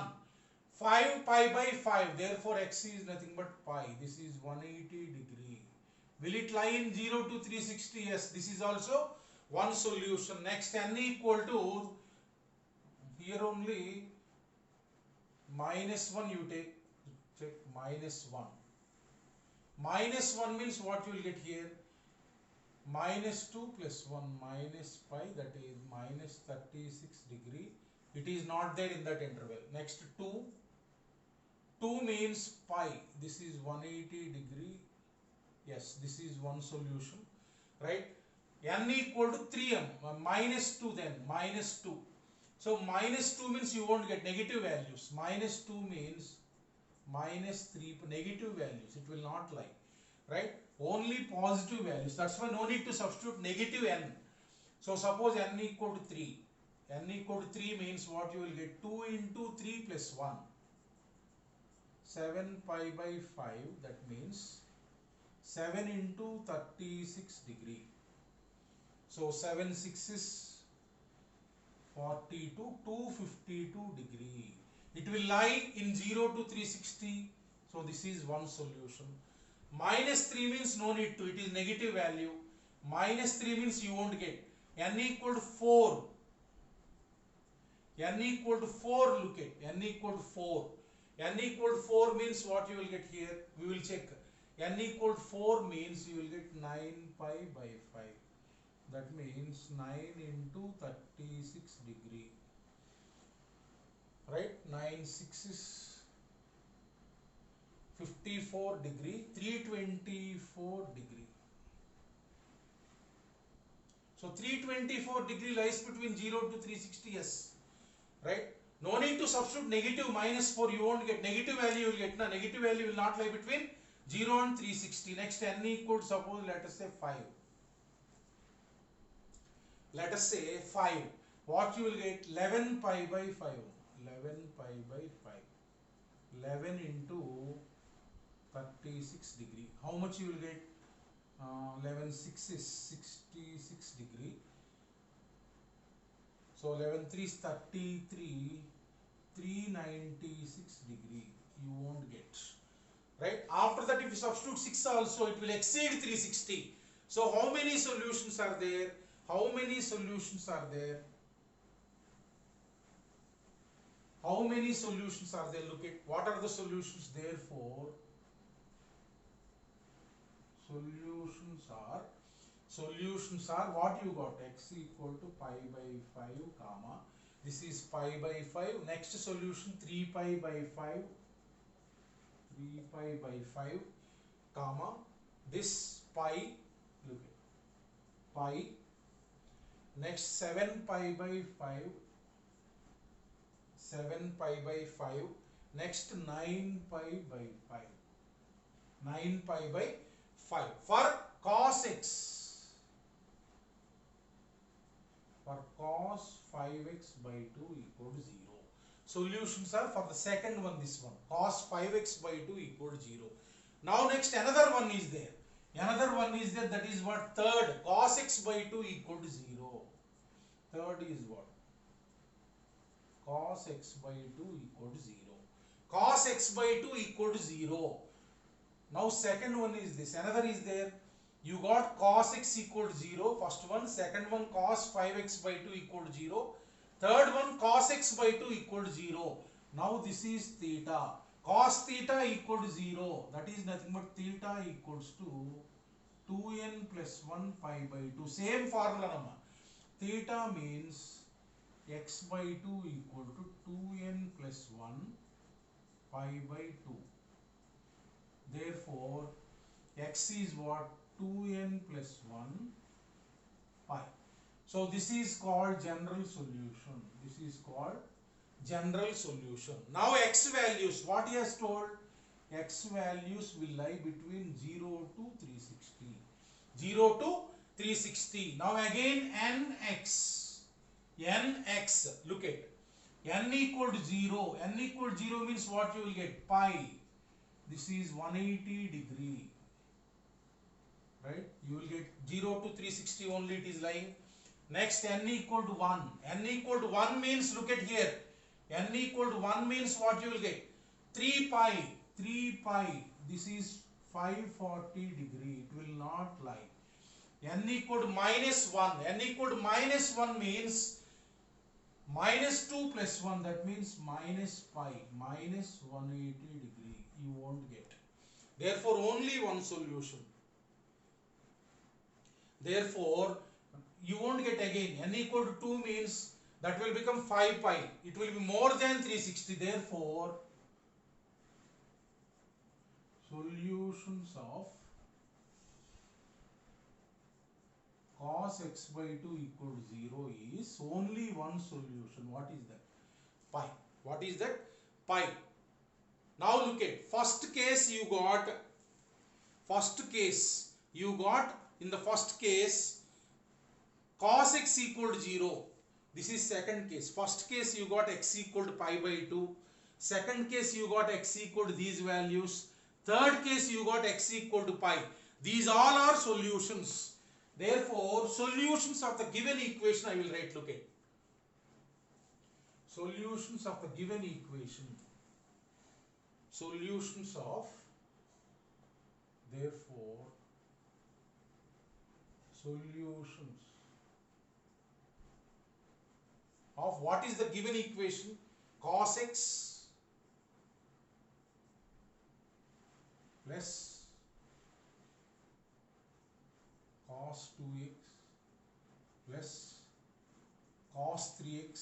[SPEAKER 1] 5 pi by 5. Therefore, x is nothing but pi. This is 180 degree. Will it lie in 0 to 360? Yes. This is also one solution. Next, n equal to, here only minus 1 you take. Check minus 1. Minus 1 means what you will get here? Minus 2 plus 1 minus pi, that is minus 36 degree. It is not there in that interval. Next 2. 2 means pi. This is 180 degree. Yes, this is one solution. Right? N equal to 3m. Minus 2 then. Minus 2. So minus 2 means you won't get negative values. Minus 2 means minus 3 negative values. It will not lie. Right? Only positive values. That's why no need to substitute negative n. So suppose n equal to 3. N equal to 3 means what you will get? 2 into 3 plus 1. 7 pi by 5. That means 7 into 36 degree. So 7 6 is 42, 252 degree. It will lie in 0 to 360. So this is one solution. Minus 3 means no need to. It is negative value. Minus 3 means you won't get. N equal to 4. N equal to 4, look at. N equal to 4. N equal to 4 means what you will get here? We will check. N equal to 4 means you will get 9 pi by 5. That means 9 into 36 degree. Right? 9 6 is 54 degree, 324 degree. So 324 degree lies between 0 to 360, yes. Right? No need to substitute negative minus 4, you won't get negative value, you will get. No, negative value will not lie between 0 and 360. Next, n equal to, suppose, let us say 5. Let us say 5. What you will get? 11 pi by 5. 11 pi by 5. 11 into 36 degree. How much you will get? 11 6 is 66 degree. So 11 3 is 33, 396 degree. You won't get. Right? After that, if you substitute 6 also, it will exceed 360. So how many solutions are there? How many solutions are there? How many solutions are there? Look at what are the solutions. Therefore, solutions are what you got? X equal to pi by 5 comma. This is pi by 5. Next solution 3 pi by 5. 3 pi by 5 comma. This pi, look at pi. Next 7 pi by 5. 7 pi by 5. Next 9 pi by 5. 9 pi by 5 for cos x. For cos 5x by 2 equal to 0. Solutions are for the second one, this one. Cos 5x by 2 equal to 0. Now next another one is there. Another one is there, that is what? Third. Cos x by 2 equal to 0. Third is what? Cos x by 2 equal to 0. Cos x by 2 equal to 0. Now second one is this. Another is there. You got cos x equal to 0. First one. Second one cos 5x by 2 equal to 0. Third one cos x by 2 equal to 0. Now this is theta. Cos theta equal to 0. That is nothing but theta equals to 2n plus 1 pi by 2. Same formula nama. Theta means x by 2 equal to 2n plus 1 pi by 2. Therefore, x is what? 2n plus 1 pi. So this is called general solution. This is called general solution. Now x values, what he has told? X values will lie between 0 to 360. 0 to 360. Now again nx. Nx, look at. N equal to 0. N equal to 0 means what you will get? Pi. This is 180 degree. Right? You will get 0 to 360 only, it is lying. Next, n equal to 1. N equal to 1 means, look at here. N equal to 1 means what you will get? 3 pi. 3 pi. This is 540 degree. It will not lie. N equal to minus 1. N equal to minus 1 means minus 2 plus 1. That means minus pi. Minus 180 degree. You won't get. Therefore, only one solution. Therefore, you won't get again. N equal to 2 means that will become 5 pi. It will be more than 360. Therefore, solutions of cos x by 2 equal to 0 is only one solution. What is that? Pi. What is that? Pi. Now look at first case you got. In the first case cos x equal to 0. This is second case. First case you got x equal to pi by 2. Second case you got x equal to these values. Third case you got x equal to pi. These all are solutions. Therefore, solutions of the given equation I will write. Look at. Solutions of the given equation. Solutions of, therefore, solutions of what is the given equation? Cos x plus cos 2x plus cos 3x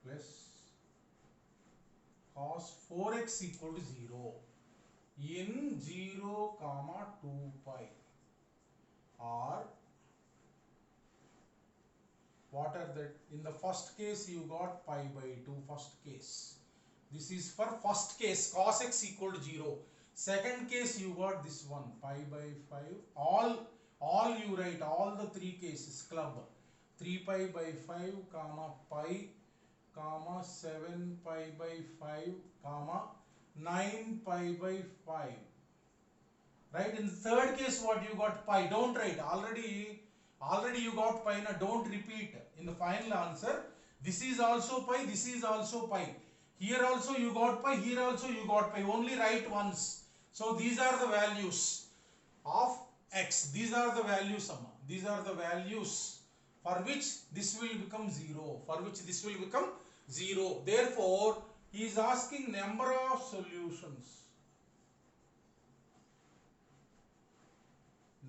[SPEAKER 1] plus cos 4x equal to 0 in 0 comma 2 pi, or what are that? In the first case you got pi by 2, first case. This is for first case, cos x equal to 0. Second case you got this one, pi by 5. All you write, all the three cases, club. 3 pi by 5, comma pi, comma 7 pi by 5, comma 9 pi by 5. Right? In the third case what you got? Pi. Don't write. Already you got pi. Now don't repeat in the final answer. This is also pi. This is also pi. Here also you got pi. Here also you got pi. Only write once. So these are the values of x. These are the values. These are the values for which this will become 0. For which this will become 0. Therefore, he is asking number of solutions.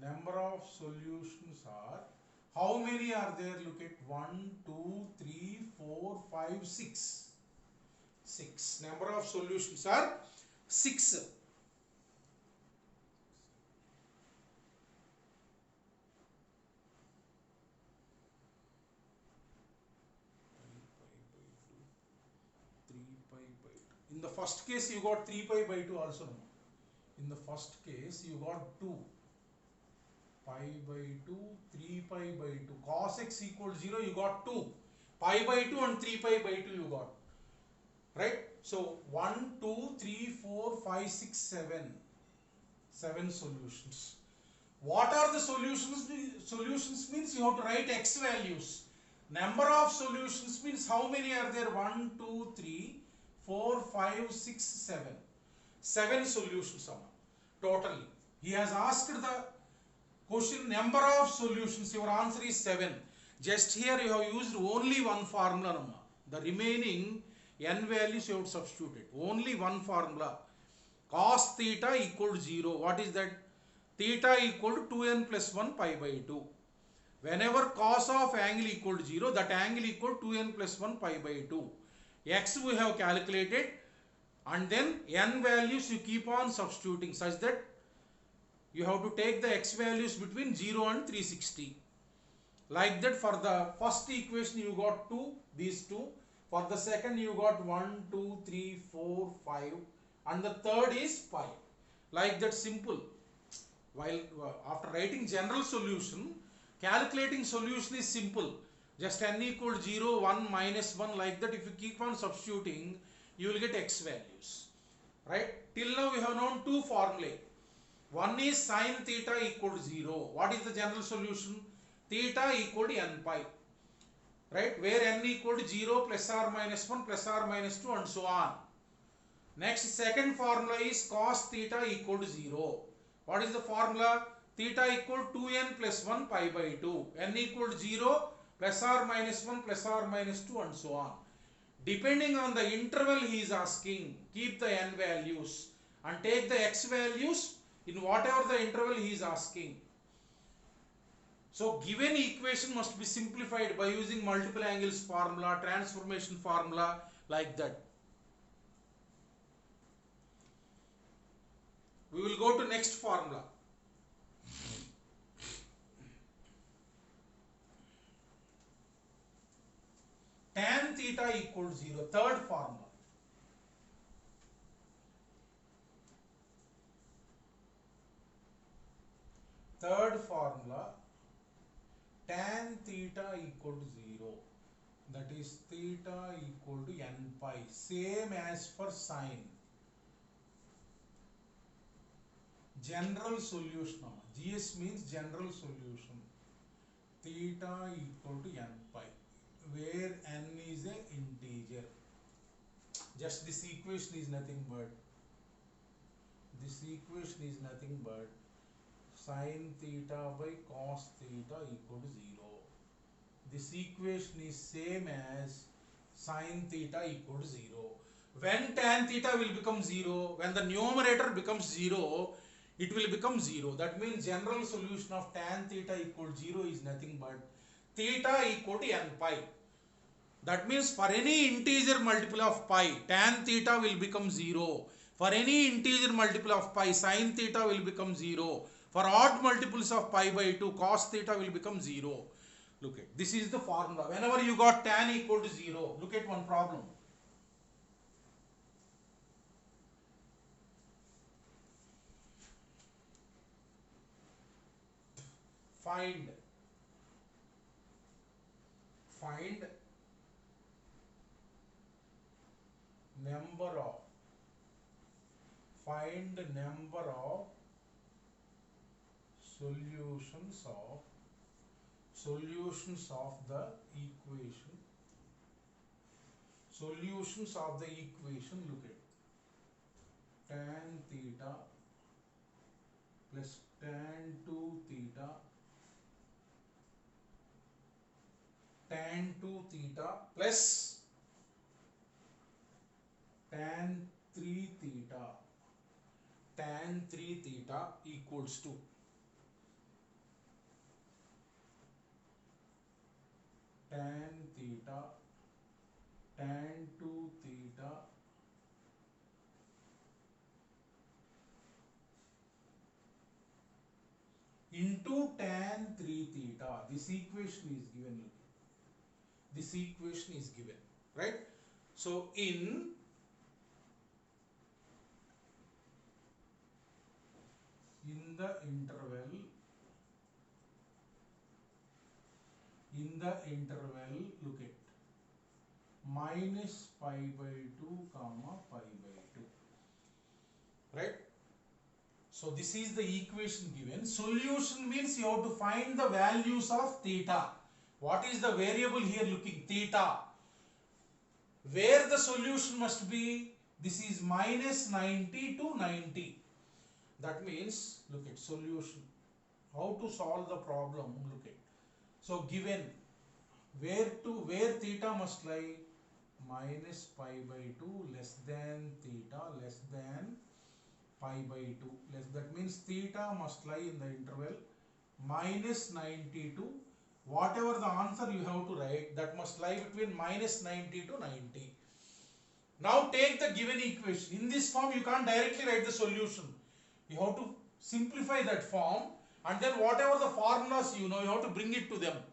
[SPEAKER 1] Number of solutions are, how many are there? Look at 1, 2, 3, 4, 5, 6. 6. Number of solutions are 6. In the first case you got 3 pi by 2 also. In the first case you got 2 pi by 2, 3 pi by 2. Cos x equal to 0, you got 2. Pi by 2 and 3 pi by 2 you got. Right? So 1, 2, 3, 4, 5, 6, 7. 7 solutions. What are the solutions? Solutions means you have to write x values. Number of solutions means how many are there? 1, 2, 3, 4, 5, 6, 7. 7 solutions totally. He has asked the question number of solutions. Your answer is 7. Just here you have used only one formula. The remaining n values you have substituted. Only one formula. Cos theta equal to 0. What is that? Theta equal to 2n plus 1 pi by 2. Whenever cos of angle equal to 0, that angle equal to 2n plus 1 pi by 2. X we have calculated, and then n values you keep on substituting such that you have to take the x values between 0 and 360. Like that, for the first equation you got 2, these 2. For the second you got 1, 2, 3, 4, 5, and the third is pi. Like that, simple. While after writing general solution, calculating solution is simple. Just n equal to 0, 1, minus 1, like that. If you keep on substituting, you will get x values. Right? Till now we have known two formulae. One is sin theta equal to 0. What is the general solution? theta equal to n pi, right, where n equal to 0 plus or minus 1 plus or minus 2 and so on. Next, second formula is cos theta equal to 0. What is the formula? Theta equal to 2n plus 1 pi by 2. N equal to 0 plus or minus 1 plus or minus 2 and so on. Depending on the interval he is asking, keep the n values and take the x values in whatever the interval he is asking. So given equation must be simplified by using multiple angles formula, transformation formula, like that. We will go to next formula. Tan theta equal to 0, third formula. Third formula, tan theta equal to 0, that is theta equal to n pi, same as for sine. General solution, GS means general solution, theta equal to n pi, where n is a integer. Just this equation is nothing but sin theta by cos theta equal to 0. This equation is same as sin theta equal to 0. When tan theta will become 0, when the numerator becomes 0, it will become 0. That means general solution of tan theta equal to 0 is nothing but theta equal to n pi. That means for any integer multiple of pi, tan theta will become 0. For any integer multiple of pi, sin theta will become 0. For odd multiples of pi by 2, cos theta will become 0. Look at, this is the formula. Whenever you got tan equal to 0, look at one problem. Find number of solutions of the equation. Look at tan theta plus tan 2 theta, tan 2 theta plus tan 3 theta, equals to tan theta, tan 2 theta into tan 3 theta. This equation is given. This equation is given, right? So in the interval, look at minus pi by 2 comma pi by 2, right? So this is the equation given. Solution means you have to find the values of theta. What is the variable here looking? Theta. Where the solution must be? This is minus 90 to 90. That means, look at solution. How to solve the problem? Look at. So given where theta must lie? Minus pi by 2 less than theta less than pi by 2. That means theta must lie in the interval minus 90 to whatever the answer you have to write, that must lie between minus 90 to 90. Now take the given equation. In this form you can't directly write the solution. You have to simplify that form, and then whatever the formulas you know, you have to bring it to them.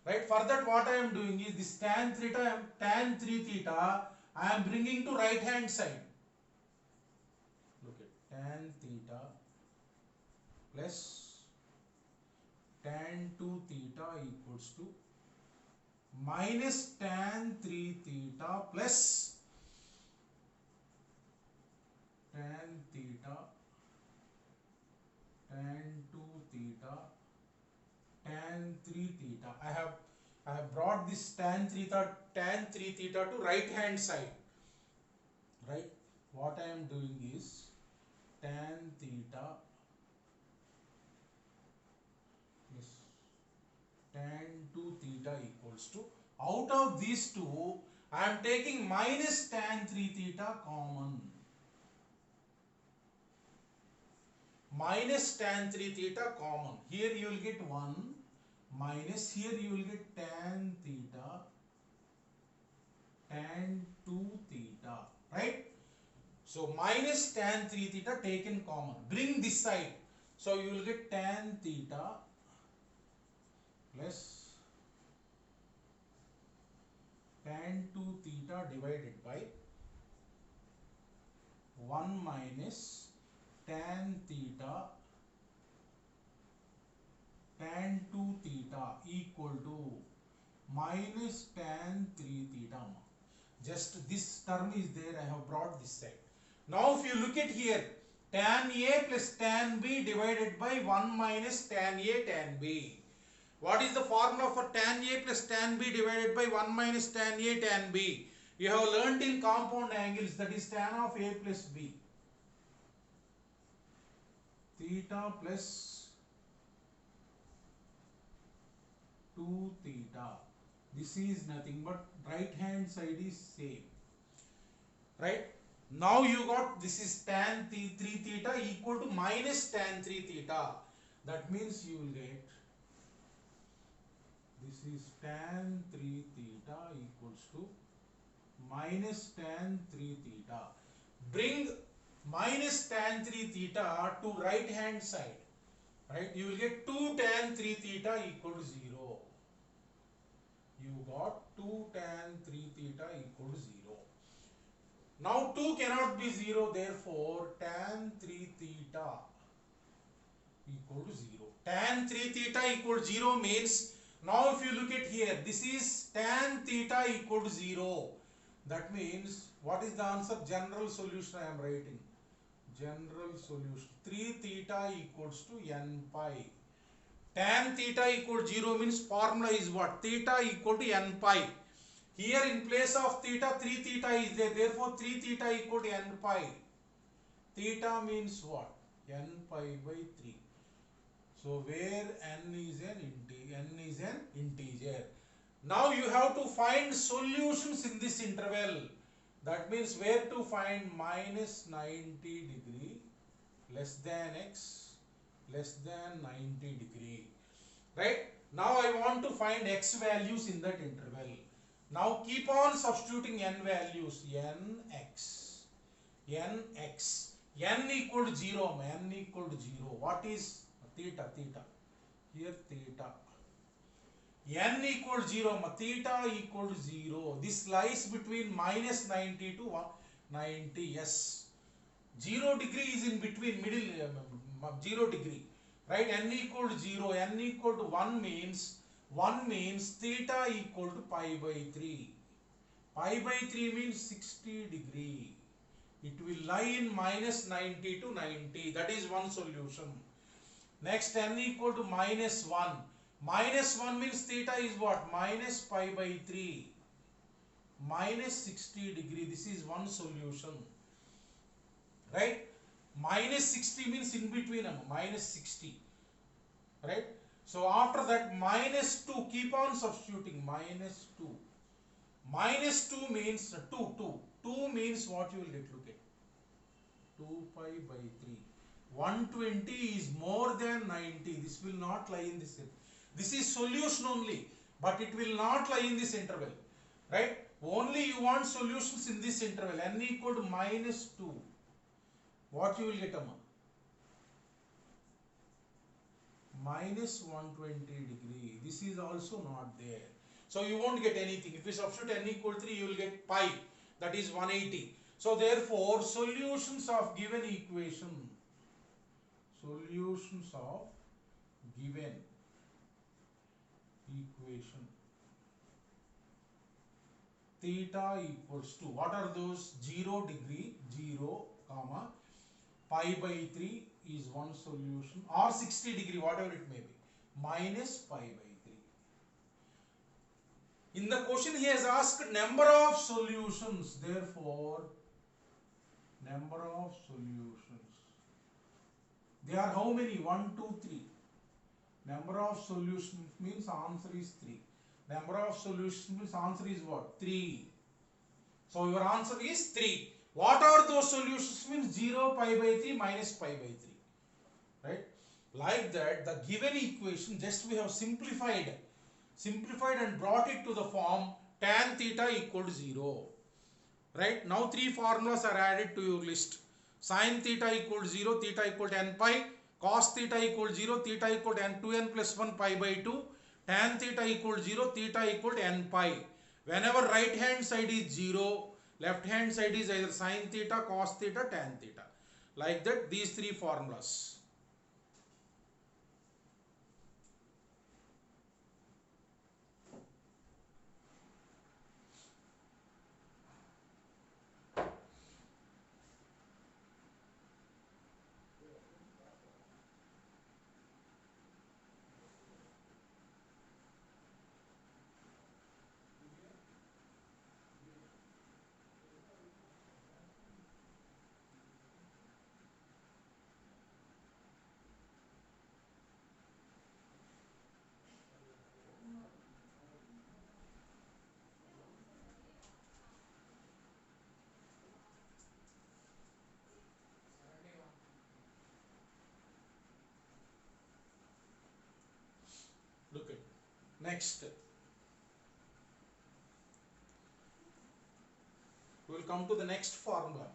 [SPEAKER 1] Right? For that what I am doing is this tan 3 theta I am bringing to right hand side. Look at tan theta plus tan 2 theta equals to minus tan 3 theta plus tan theta tan 2 theta tan 3 theta. I have brought this tan 3 theta to right hand side, right? What I am doing is tan theta plus tan 2 theta equals to, out of these two I am taking minus tan 3 theta common. Minus tan 3 theta common. Here you will get 1 minus, here you will get tan theta, tan 2 theta, right? So minus tan 3 theta taken common. Bring this side. So you will get tan theta plus tan 2 theta divided by 1 minus tan theta tan 2 theta equal to minus tan 3 theta. Just this term is there, I have brought this side. Now if you look at here, tan A plus tan B divided by 1 minus tan A tan B. What is the formula for tan A plus tan B divided by 1 minus tan A tan B? You have learnt in compound angles, that is tan of A plus B. Theta plus 2 theta. This is nothing but right hand side is same. Right? Now you got this is tan 3 theta equal to minus tan 3 theta. That means you will get this is tan 3 theta equals to minus tan 3 theta. Bring minus tan 3 theta to right hand side. Right? You will get 2 tan 3 theta equal to 0. You got 2 tan 3 theta equal to 0. Now 2 cannot be 0, therefore tan 3 theta equal to 0. Tan 3 theta equal to 0 means, now if you look at here, this is tan theta equal to 0. That means, what is the answer? General solution I am writing. General solution. 3 theta equals to n pi. Tan theta equal to 0 means formula is what? Theta equal to n pi. Here in place of theta, 3 theta is there. Therefore, 3 theta equal to n pi. Theta means what? N pi by 3. So, where n is an integer. Now, you have to find solutions in this interval. That means where to find minus 90 degree less than x less than 90 degree. Right? Now, I want to find x values in that interval. Now keep on substituting n values. Nx, nx, n equal to 0, n equal to 0. What is theta? Theta. Here theta. N equal to 0, theta equal to 0. This lies between minus 90 to 90. Yes. 0 degree is in between, middle 0 degree. Right? N equal to 0, n equal to 1 means theta equal to pi by 3. Pi by 3 means 60 degree. It will lie in minus 90 to 90. That is one solution. Next, n equal to minus 1. Minus 1 means theta is what? Minus pi by 3. Minus 60 degree. This is one solution. Right? Minus 60 means in between. Minus 60. Right? So after that, minus 2, keep on substituting, minus 2. Minus 2 means 2. 2 means what you will get, look at. 2 pi by 3. 120 is more than 90. This will not lie in this. This is solution only, but it will not lie in this interval. Right? Only you want solutions in this interval. N equal to minus 2. What you will get, minus 120 degree. This is also not there. So you won't get anything. If you substitute n equal to 3, you will get pi. That is 180. So therefore, solutions of given equation. Solutions of given equation. Theta equals to, what are those? 0 degree, 0, pi by 3 is one solution, or 60 degree, whatever it may be. minus pi by 3. In the question he has asked number of solutions, therefore number of solutions, they are how many? 1, 2, 3. Number of solutions means answer is 3. Number of solutions means answer is what? 3. So your answer is 3. What are those solutions? Means 0, pi by 3, minus pi by 3. Right? Like that, the given equation, just we have simplified and brought it to the form tan theta equal to 0. Right? Now 3 formulas are added to your list. Sin theta equal to 0, theta equal to n pi, cos theta equal to 0, theta equal to n 2n plus 1 pi by 2, tan theta equal to 0, theta equal to n pi. Whenever right hand side is 0, left hand side is either sin theta, cos theta, tan theta. Like that, these 3 formulas. Look at next. We will come to the next formula.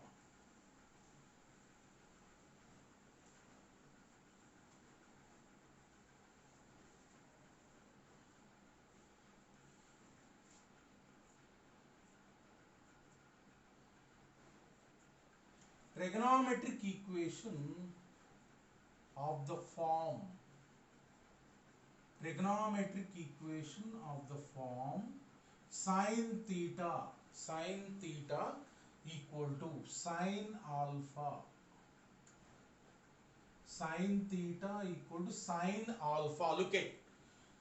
[SPEAKER 1] Trigonometric equation of the form sin theta equal to sin alpha. Sin theta equal to sin alpha. Look at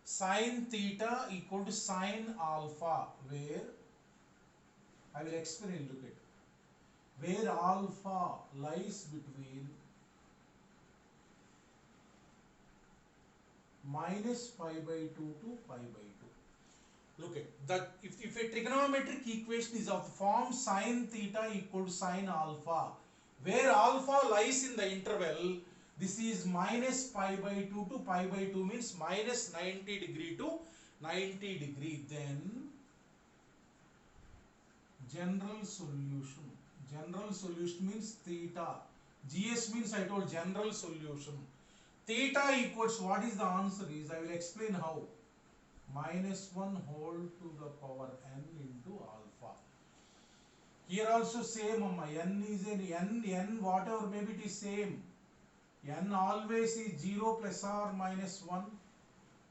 [SPEAKER 1] sin theta equal to sin alpha, where I will explain. Look at where alpha lies between minus pi by 2 to pi by 2. Look at that. If a trigonometric equation is of the form sin theta equal to sin alpha, where alpha lies in the interval, this is minus pi by 2 to pi by 2, means minus 90 degree to 90 degree. Then general solution means theta. GS means, I told, general solution. Theta equals, what is the answer is, I will explain how. Minus 1 whole to the power n into alpha. Here also same, n is n whatever, maybe it is same. N always is 0 plus or minus 1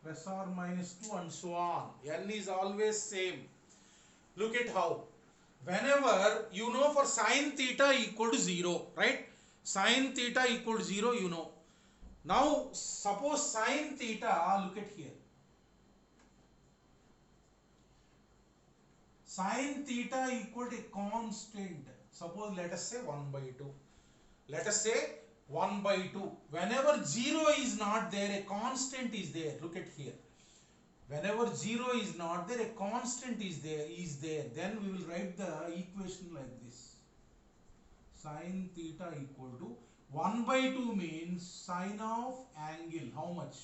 [SPEAKER 1] plus or minus 2 and so on. N is always same. Look at how. Whenever you know for sin theta equal to 0, right? Sin theta equal to 0, you know. Now suppose sin theta, look at here. Sin theta equal to a constant. Suppose let us say 1 by 2. Let us say 1 by 2. Whenever 0 is not there, a constant is there. Look at here. Whenever 0 is not there, a constant is there. Then we will write the equation like this. Sin theta equal to 1 by 2 means sine of angle. How much?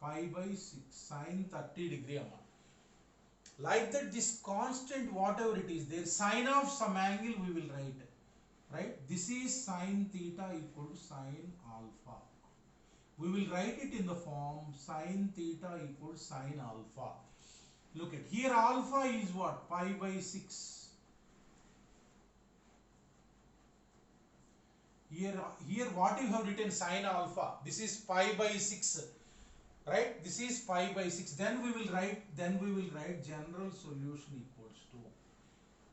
[SPEAKER 1] Pi by 6. Sine 30 degree. Like that, this constant, whatever it is there, sine of some angle we will write. Right? This is sin theta equal to sin alpha. We will write it in the form sin theta equals sin alpha. Look at here, alpha is what? Pi by 6. Here what you have written, sin alpha. This is pi by 6. Right? This is pi by 6. Then we will write general solution equals to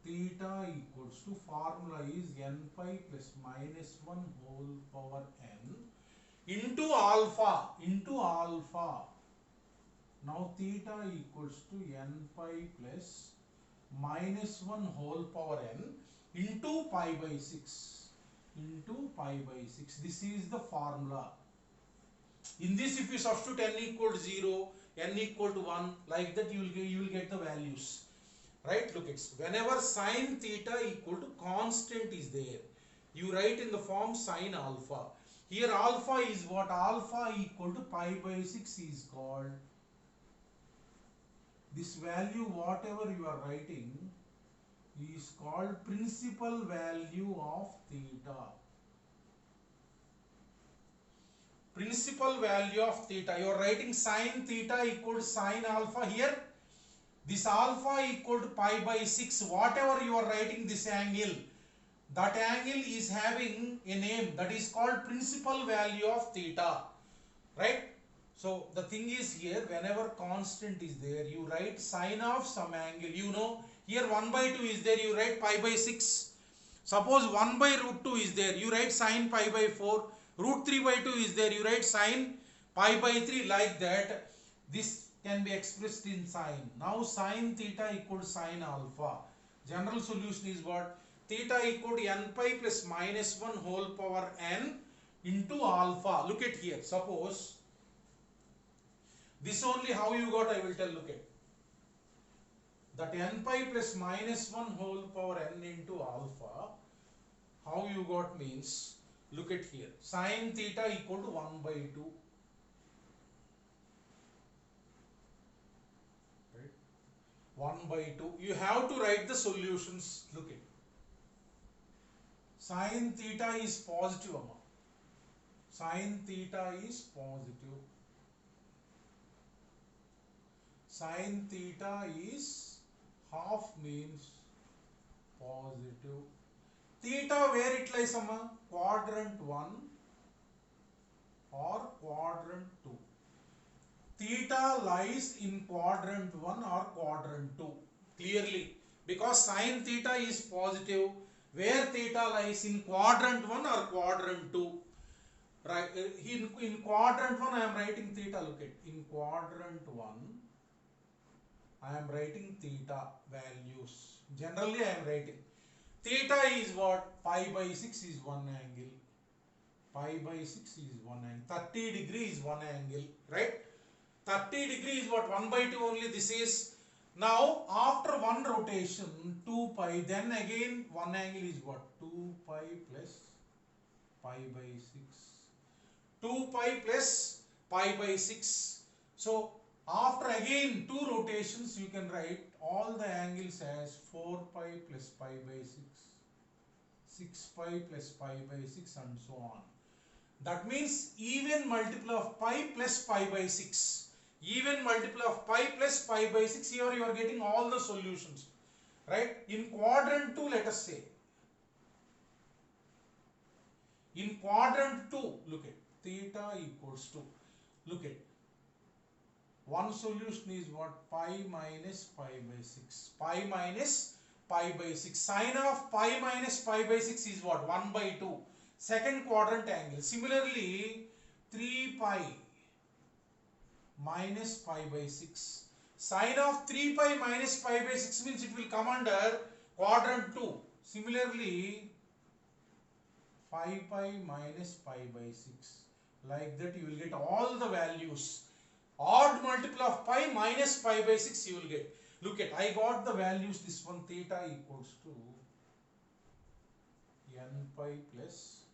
[SPEAKER 1] theta equals to, formula is n pi plus minus 1 whole power n into alpha, now theta equals to n pi plus minus 1 whole power n into pi by 6, this is the formula. In this, if you substitute n equal to 0, n equal to 1, like that you will get the values, right? Look, it's whenever sine theta equal to constant is there, you write in the form sine alpha. Here alpha is what? Alpha equal to pi by 6 is called. This value, whatever you are writing, is called principal value of theta. Principal value of theta. You are writing sine theta equal to sine alpha here. This alpha equal to pi by 6. Whatever you are writing this angle, that angle is having a name that is called principal value of theta. Right? So the thing is here, whenever constant is there, you write sine of some angle. You know, here 1 by 2 is there, you write pi by 6. Suppose 1 by root 2 is there, you write sine pi by 4. Root 3 by 2 is there, you write sine pi by 3, like that. This can be expressed in sine. Now sine theta equal to sine alpha. General solution is what? Theta equal to n pi plus minus 1 whole power n into alpha. Look at here. Suppose this only how you got, I will tell. Look at that n pi plus minus 1 whole power n into alpha. How you got means, look at here. Sine theta equal to 1 by 2. Right? 1 by 2. You have to write the solutions. Look at. Sine theta is positive. Sine theta is positive. Sine theta is half means positive. Theta where it lies, quadrant 1 or quadrant 2. Theta lies in quadrant 1 or quadrant 2. Clearly, because sine theta is positive, where theta lies in quadrant 1 or quadrant 2. Right? In quadrant 1 I am writing theta. Look at, in quadrant 1 I am writing theta values. Generally I am writing theta is what? Pi by 6 is one angle. Pi by 6 is one angle. 30 degree is one angle. Right? 30 degree is what? 1 by 2 only. This is. Now after one rotation 2 pi, then again one angle is what? 2 pi plus pi by 6. 2 pi plus pi by 6. So after again 2 rotations, you can write all the angles as 4 pi plus pi by 6, 6 pi plus pi by 6 and so on. That means even multiple of pi plus pi by 6. Even multiple of pi plus pi by 6. Here you are getting all the solutions. Right? In quadrant 2, let us say. In quadrant 2, look at theta equals to, look at, one solution is what? Pi minus pi by 6. Pi minus pi by 6. Sine of pi minus pi by 6 is what? 1 by 2. Second quadrant angle. Similarly, 3 pi minus pi by 6. Sine of 3 pi minus pi by 6 means it will come under quadrant 2. Similarly, 5 pi minus pi by 6. Like that you will get all the values. Odd multiple of pi minus pi by 6 you will get. Look at, I got the values. This one theta equals to n pi plus.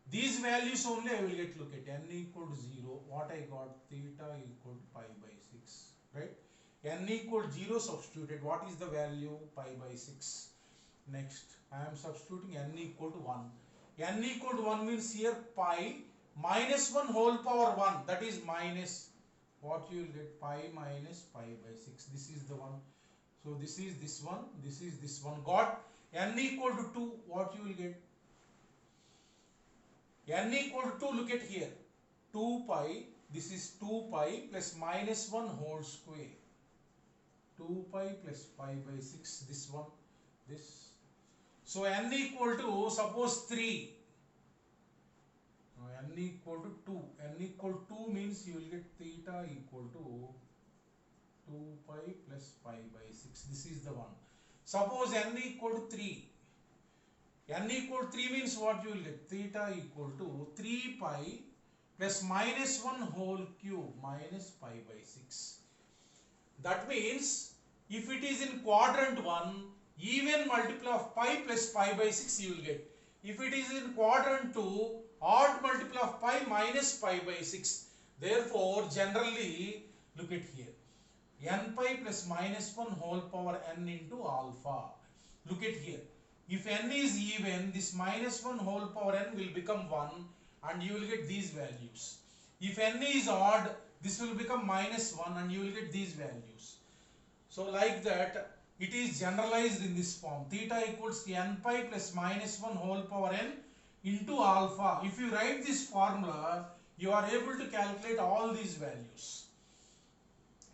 [SPEAKER 1] These values only I will get. Look at, n equal to 0. What I got? Theta equal to pi by 6. Right? N equal to 0 substituted. What is the value? Pi by 6. Next, I am substituting n equal to 1. N equal to 1 means here pi minus 1 whole power 1, that is minus, what you will get? Pi minus pi by 6. This is the one. So this is this one, this is this one. Got n equal to 2, what you will get? N equal to 2, look at here. 2 pi, this is 2 pi plus minus 1 whole square. 2 pi plus pi by 6, this one, this. So n equal to, suppose 3. n equal to 2. N equal to 2 means you will get theta equal to 2 pi plus pi by 6. This is the one. Suppose n equal to 3. N equal to 3 means what you will get? Theta equal to 3 pi plus minus 1 whole cube minus pi by 6. That means if it is in quadrant 1, even multiple of pi plus pi by 6 you will get. If it is in quadrant 2, odd multiple of pi minus pi by 6. Therefore, generally, look at here. N pi plus minus 1 whole power n into alpha. Look at here. If n is even, this minus 1 whole power n will become 1 and you will get these values. If n is odd, this will become minus 1 and you will get these values. So like that, it is generalized in this form. Theta equals n pi plus minus 1 whole power n into alpha. If you write this formula, you are able to calculate all these values.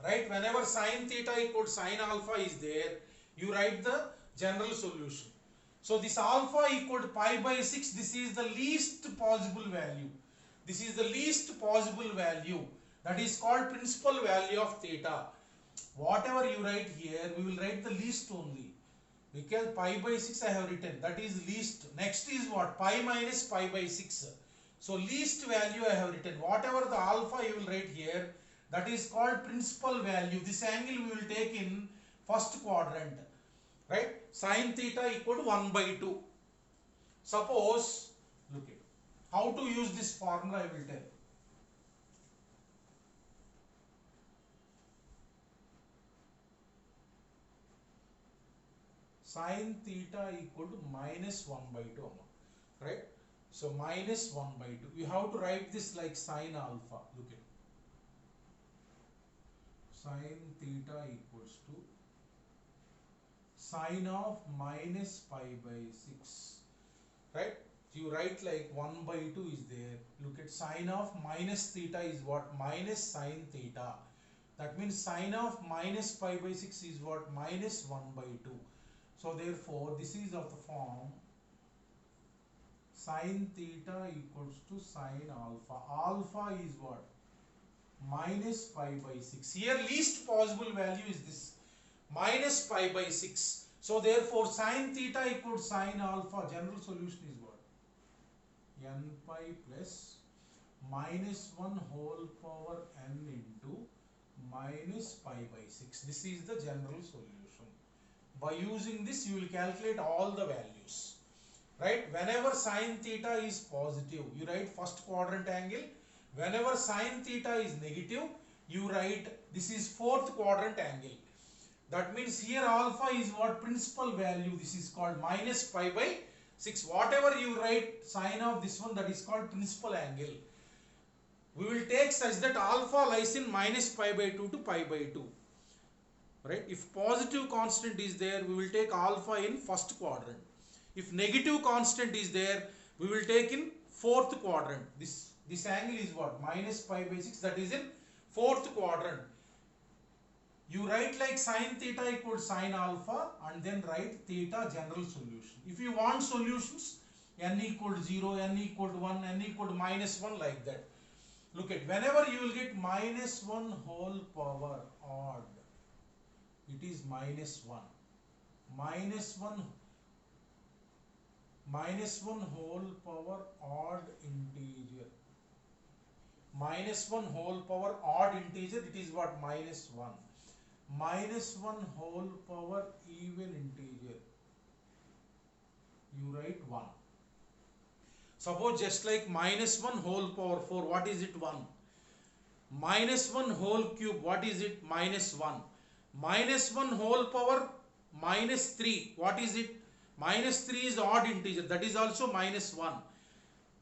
[SPEAKER 1] Right? Whenever sine theta equals sine alpha is there, you write the general solution. So this alpha equal to pi by 6, this is the least possible value. This is the least possible value. That is called principal value of theta. Whatever you write here, we will write the least only. Because pi by 6 I have written, that is least. Next is what? Pi minus pi by 6. So least value I have written. Whatever the alpha you will write here, that is called principal value. This angle we will take in first quadrant. Right? Sin theta equal to 1 by 2. Suppose, look at how to use this formula I will tell. Sin theta equal to minus 1 by 2. Right? So minus 1 by 2. You have to write this like sin alpha. Look at sin theta equals to sine of minus pi by 6. Right? You write like 1 by 2 is there. Look at sine of minus theta is what? Minus sine theta. That means sine of minus pi by 6 is what? Minus 1 by 2. So therefore, this is of the form sine theta equals to sine alpha. Alpha is what? Minus pi by 6. Here least possible value is this. Minus pi by 6. So therefore, sine theta equals sine alpha. General solution is what? N pi plus minus 1 whole power n into minus pi by 6. This is the general solution. By using this, you will calculate all the values. Right? Whenever sine theta is positive, you write first quadrant angle. Whenever sine theta is negative, you write this is fourth quadrant angle. That means here alpha is what? Principal value. This is called minus pi by 6. Whatever you write sine of this one, that is called principal angle. We will take such that alpha lies in minus pi by 2 to pi by 2. Right? If positive constant is there, we will take alpha in first quadrant. If negative constant is there, we will take in fourth quadrant. This angle is what? Minus pi by 6. That is in fourth quadrant. You write like sine theta equals sine alpha and then write theta general solution. If you want solutions, n equal to 0, n equal to 1, n equal to minus 1, like that. Look at, whenever you will get minus 1 whole power odd, it is minus 1. Minus 1 whole power odd integer. Minus 1 whole power odd integer, it is what? Minus 1. Minus 1 whole power even integer, you write 1. Suppose just like minus 1 whole power 4, what is it? 1. Minus 1 whole cube, what is it? Minus 1. Minus 1 whole power minus 3, what is it? Minus 3 is odd integer, that is also minus 1.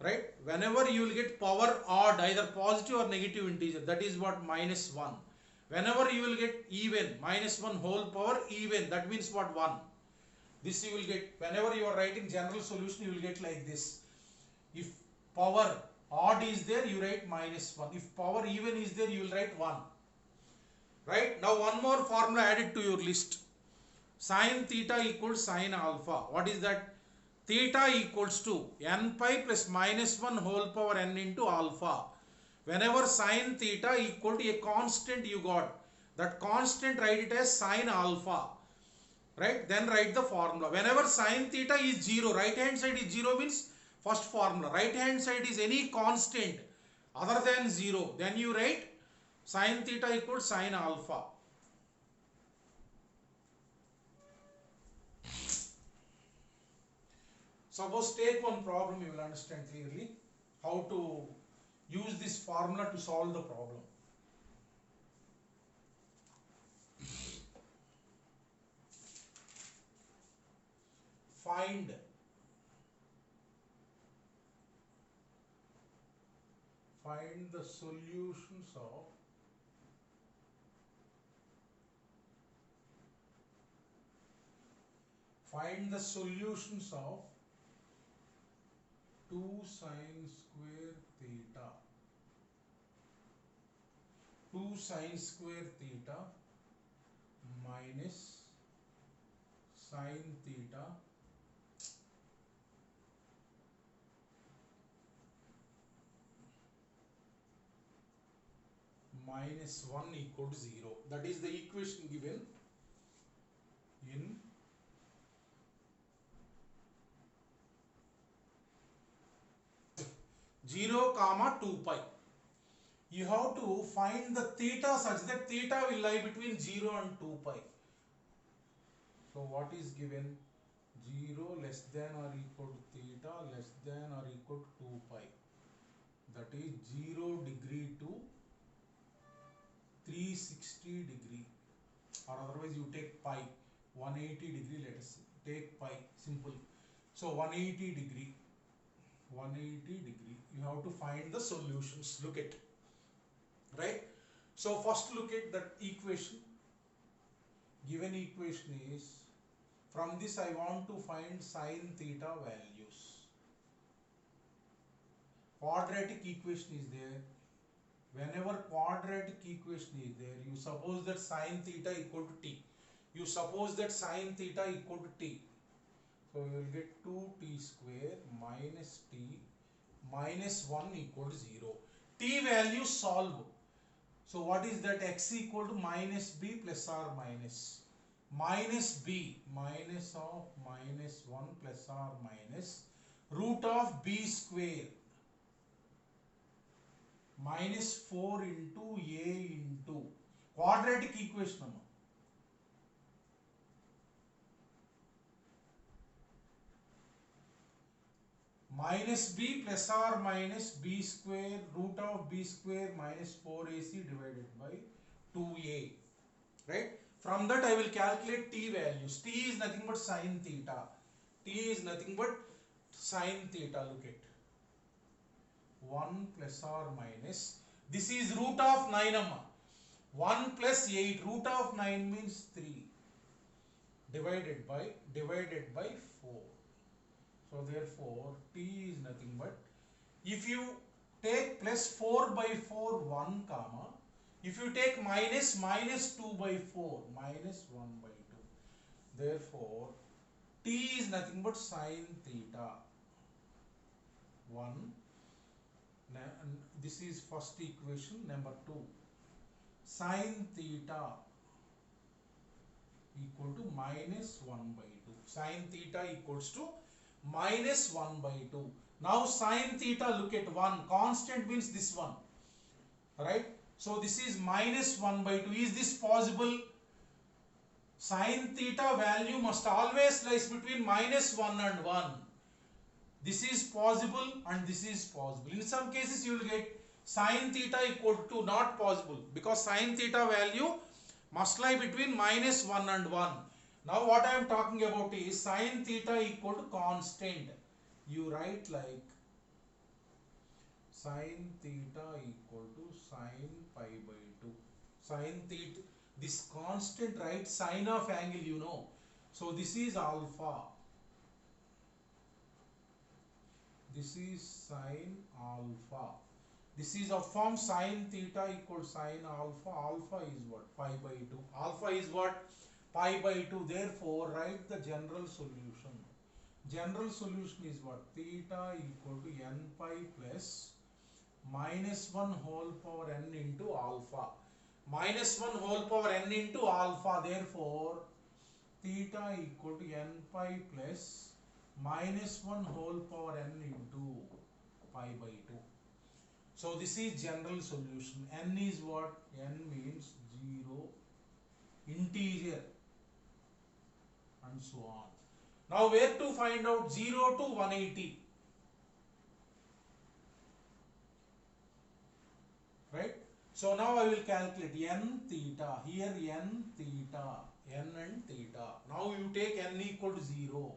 [SPEAKER 1] Right? Whenever you will get power odd, either positive or negative integer, that is what? Minus 1. Whenever you will get even, minus 1 whole power even, that means what? 1. This you will get, whenever you are writing general solution, you will get like this. If power odd is there, you write minus 1. If power even is there, you will write 1. Right? Now one more formula added to your list. Sin theta equals sine alpha. What is that? theta equals to n pi plus minus 1 whole power n into alpha. Whenever sine theta equal to a constant you got, that constant write it as sine alpha, right? Then write the formula. Whenever sine theta is 0, right hand side is 0 means first formula. Right hand side is any constant other than 0. Then you write sine theta equals sine alpha. Suppose take one problem, you will understand clearly how to use this formula to solve the problem. Find the solutions of find the solutions of 2 sine square theta 2 sine square theta minus sine theta minus 1 equal to 0. That is the equation given in 0 comma 2 pi. You have to find the theta such that theta will lie between 0 and 2 pi. So what is given? 0 less than or equal to theta less than or equal to 2 pi. That is 0 degree to 360 degree, or otherwise you take pi, 180 degree, let us take pi, simple. So 180 degree, you have to find the solutions. Look at, right? So first look at that equation. Given equation is, from this I want to find sine theta values. Quadratic equation is there. Whenever quadratic equation is there, you suppose that sine theta equal to t. You suppose that sine theta equal to t. So you will get 2t square minus t minus 1 equal to 0. T value solve. So what is that? X equal to minus b plus or minus. Minus b, minus of minus 1 plus or minus root of b square minus 4 into a into quadratic equation. Minus b plus or minus b square root of b square minus 4ac divided by 2a, right? From that I will calculate t values. T is nothing but sine theta. T is nothing but sine theta. Look at 1 plus or minus, this is root of 9 amma. 1 plus 8, root of 9 means 3 divided by 4. So therefore t is nothing but, if you take plus 4 by 4 1 comma, if you take minus 2 by 4 minus 1 by 2, therefore t is nothing but sine theta 1. This is first equation. Number 2, sine theta equal to minus 1 by 2. Sine theta equals to minus 1 by 2. Now sine theta, look at 1, constant means this one, right? So this is minus 1 by 2. Is this possible? Sine theta value must always lies between minus 1 and 1. This is possible and this is possible. In some cases you will get sine theta equal to not possible, because sine theta value must lie between minus 1 and 1. Now what I am talking about is sine theta equal to constant. You write like sine theta equal to sine pi by 2. Sine theta, this constant, right? Sine of angle, you know. So this is alpha. This is sine alpha. This is of form sine theta equal sine alpha. Alpha is what? Pi by 2. Alpha is what? Pi by 2. Therefore, write the general solution. General solution is what? Theta equal to n pi plus minus 1 whole power n into alpha. Minus 1 whole power n into alpha. Therefore, theta equal to n pi plus minus 1 whole power n into pi by 2. So this is general solution. N is what? N means 0, integer, and so on. Now where to find out 0 to 180? Right? So now I will calculate n theta. Here n theta, n and theta. Now you take n equal to 0.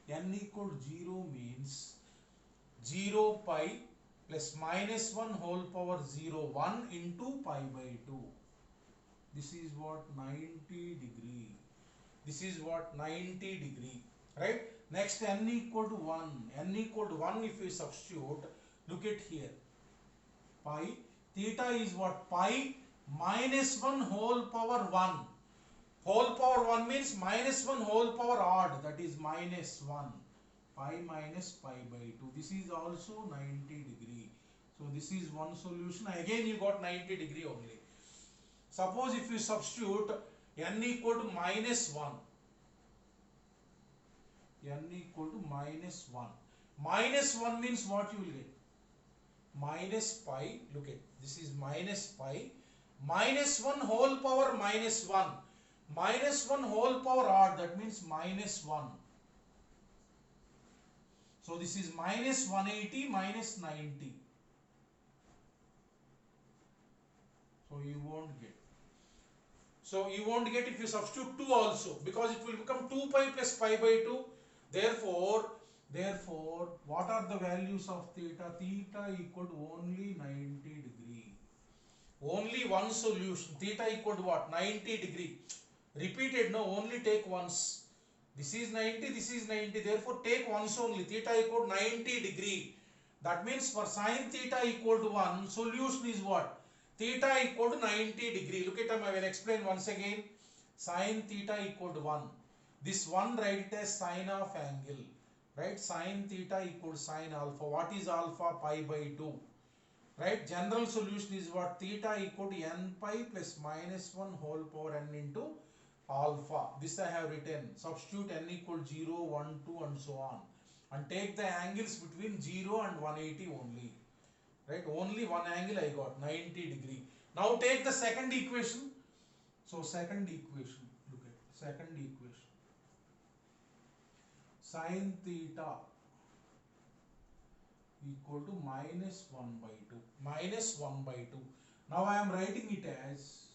[SPEAKER 1] N equal to 0 means 0 pi plus minus 1 whole power 0 1 into pi by 2. This is what? 90 degree. This is what? 90 degree. Right? Next, n equal to 1. N equal to 1 if we substitute, look at here. Pi. Theta is what? Pi minus 1 whole power 1. Whole power 1 means minus 1 whole power odd. That is minus 1. Pi minus pi by 2. This is also 90 degree. So this is one solution. Again you got 90 degree only. Suppose if you substitute n equal to minus 1. N equal to minus 1. Minus 1 means what you will get? Minus pi. Look at this is minus pi. Minus 1 whole power minus 1. Minus 1 whole power odd. That means minus 1. So this is minus 180 minus 90. So you won't get. So you won't get if you substitute 2 also, because it will become 2 pi plus pi by 2. Therefore, what are the values of theta? Theta equal to only 90 degree. Only one solution. Theta equal to what? 90 degree. Repeated, no, only take once. This is 90, this is 90. Therefore, take once only. Theta equal to 90 degree. That means for sine theta equal to 1, solution is what? Theta equal to 90 degree. Look at them, I will explain once again. Sine theta equal to 1. This one write it as sine of angle. Right? Sine theta equal to sine alpha. What is alpha? Pi by 2. Right? General solution is what? Theta equal to n pi plus minus 1 whole power n into alpha. This I have written. Substitute n equal 0, 1, 2 and so on. And take the angles between 0 and 180 only. Right? Only one angle I got, 90 degree. Now take the second equation. So second equation, look at second equation. Sine theta equal to minus 1 by 2. Minus 1 by 2. Now I am writing it as,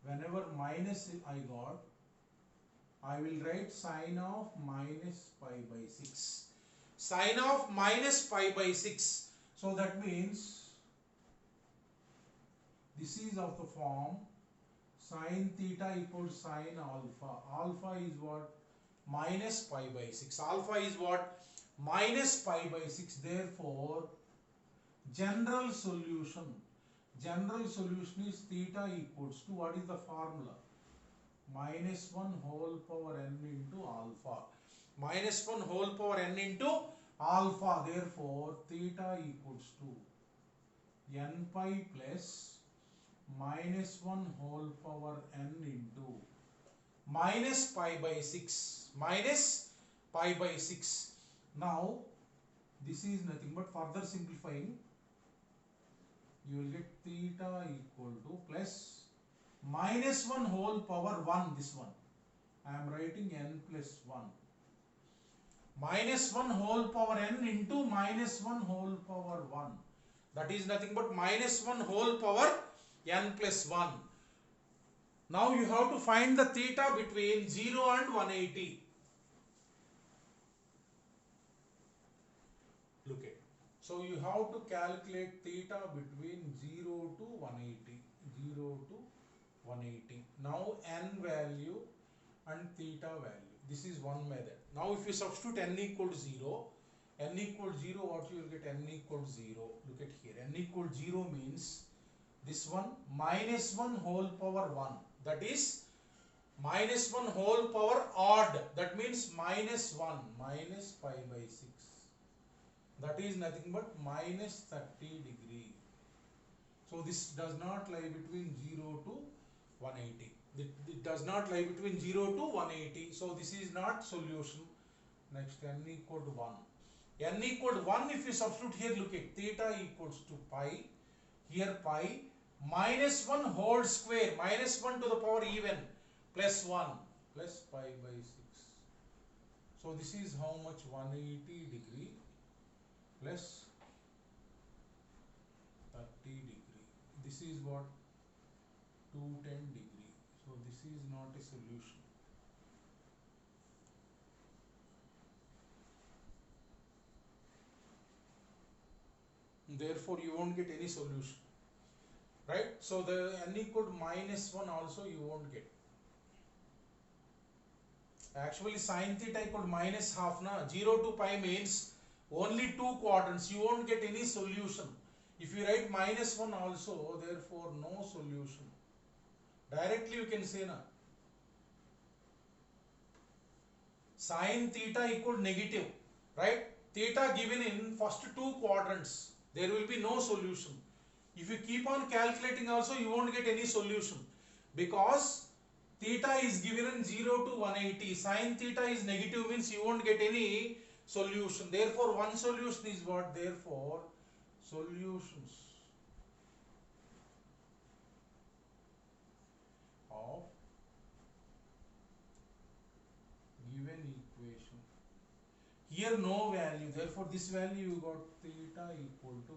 [SPEAKER 1] whenever minus I got, I will write sine of minus pi by 6. Sine of minus pi by 6. So that means this is of the form sine theta equals sine alpha. Alpha is what? Minus pi by 6. Alpha is what? Minus pi by 6. Therefore, general solution is theta equals to, what is the formula? Minus 1 whole power n into alpha. Minus 1 whole power n into alpha. Therefore, theta equals to n pi plus minus 1 whole power n into minus pi by 6. Minus pi by 6. Now, this is nothing but further simplifying. You will get theta equal to plus minus 1 whole power 1. This one. I am writing n plus 1. Minus 1 whole power n into minus 1 whole power 1. That is nothing but minus 1 whole power n plus 1. Now you have to find the theta between 0 and 180. Look at. So you have to calculate theta between 0 to 180. 0 to 180. Now n value and theta value. This is one method. Now if you substitute n equal to 0, n equal to 0, what you will get? N equal to 0. Look at here. N equal to 0 means this one minus 1 whole power 1. That is minus 1 whole power odd, that means minus 1 minus pi by 6, that is nothing but minus 30 degree. So this does not lie between 0 to 180. It does not lie between 0 to 180. So this is not solution. Next, n equal to 1. N equal to 1, if you substitute here, look at theta equals to pi. Here pi minus 1 whole square, minus 1 to the power even, plus 1 plus pi by 6. So this is how much? 180 degree plus 30 degree. This is what? 210 degree. So this is not a solution. Therefore you won't get any solution, right? So the n equal to minus 1 also you won't get. Actually sin theta equal to minus half, na 0 to pi means only 2 quadrants, you won't get any solution. If you write minus 1 also, therefore no solution. Directly you can say, na sin theta equal to negative, right? Theta given in first 2 quadrants, there will be no solution. If you keep on calculating also, you won't get any solution, because theta is given in 0 to 180. Sin theta is negative means you won't get any solution. Therefore one solution is what? Therefore solutions of given equation. Here no value, therefore this value you got theta equal to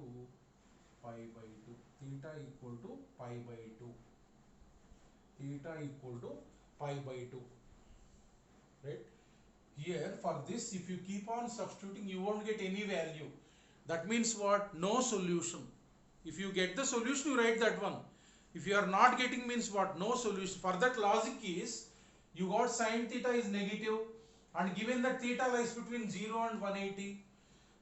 [SPEAKER 1] pi by 2. Theta equal to pi by 2. Theta equal to pi by 2. Right? Here for this, if you keep on substituting, you won't get any value. That means what? No solution. If you get the solution, you write that one. If you are not getting, means what? No solution. For that logic is, you got sin theta is negative, and given that theta lies between 0 and 180,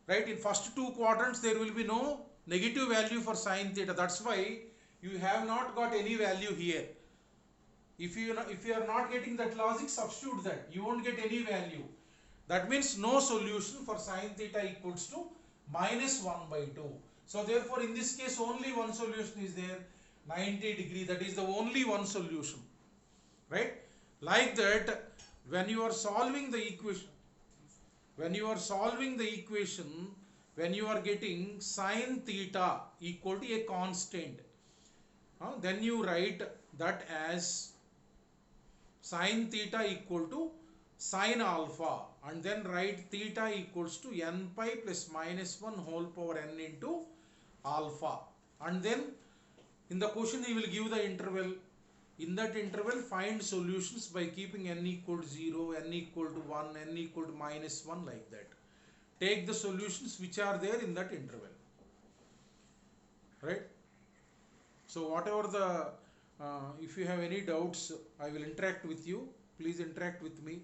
[SPEAKER 1] right? In first 2 quadrants there will be no negative value for sin theta. That's why you have not got any value here. If you are not getting that logic, substitute that. You won't get any value. That means no solution for sin theta equals to minus 1 by 2. So therefore in this case only one solution is there, 90 degree. That is the only one solution, right? Like that, when you are solving the equation, when you are getting sin theta equal to a constant, then you write that as sin theta equal to sin alpha, and then write theta equals to n pi plus minus 1 whole power n into alpha, and then in the question he will give the interval. In that interval find solutions by keeping n equal to 0, n equal to 1, n equal to minus 1, like that. Take the solutions which are there in that interval, right? So whatever the if you have any doubts, I will interact with you. Please interact with me.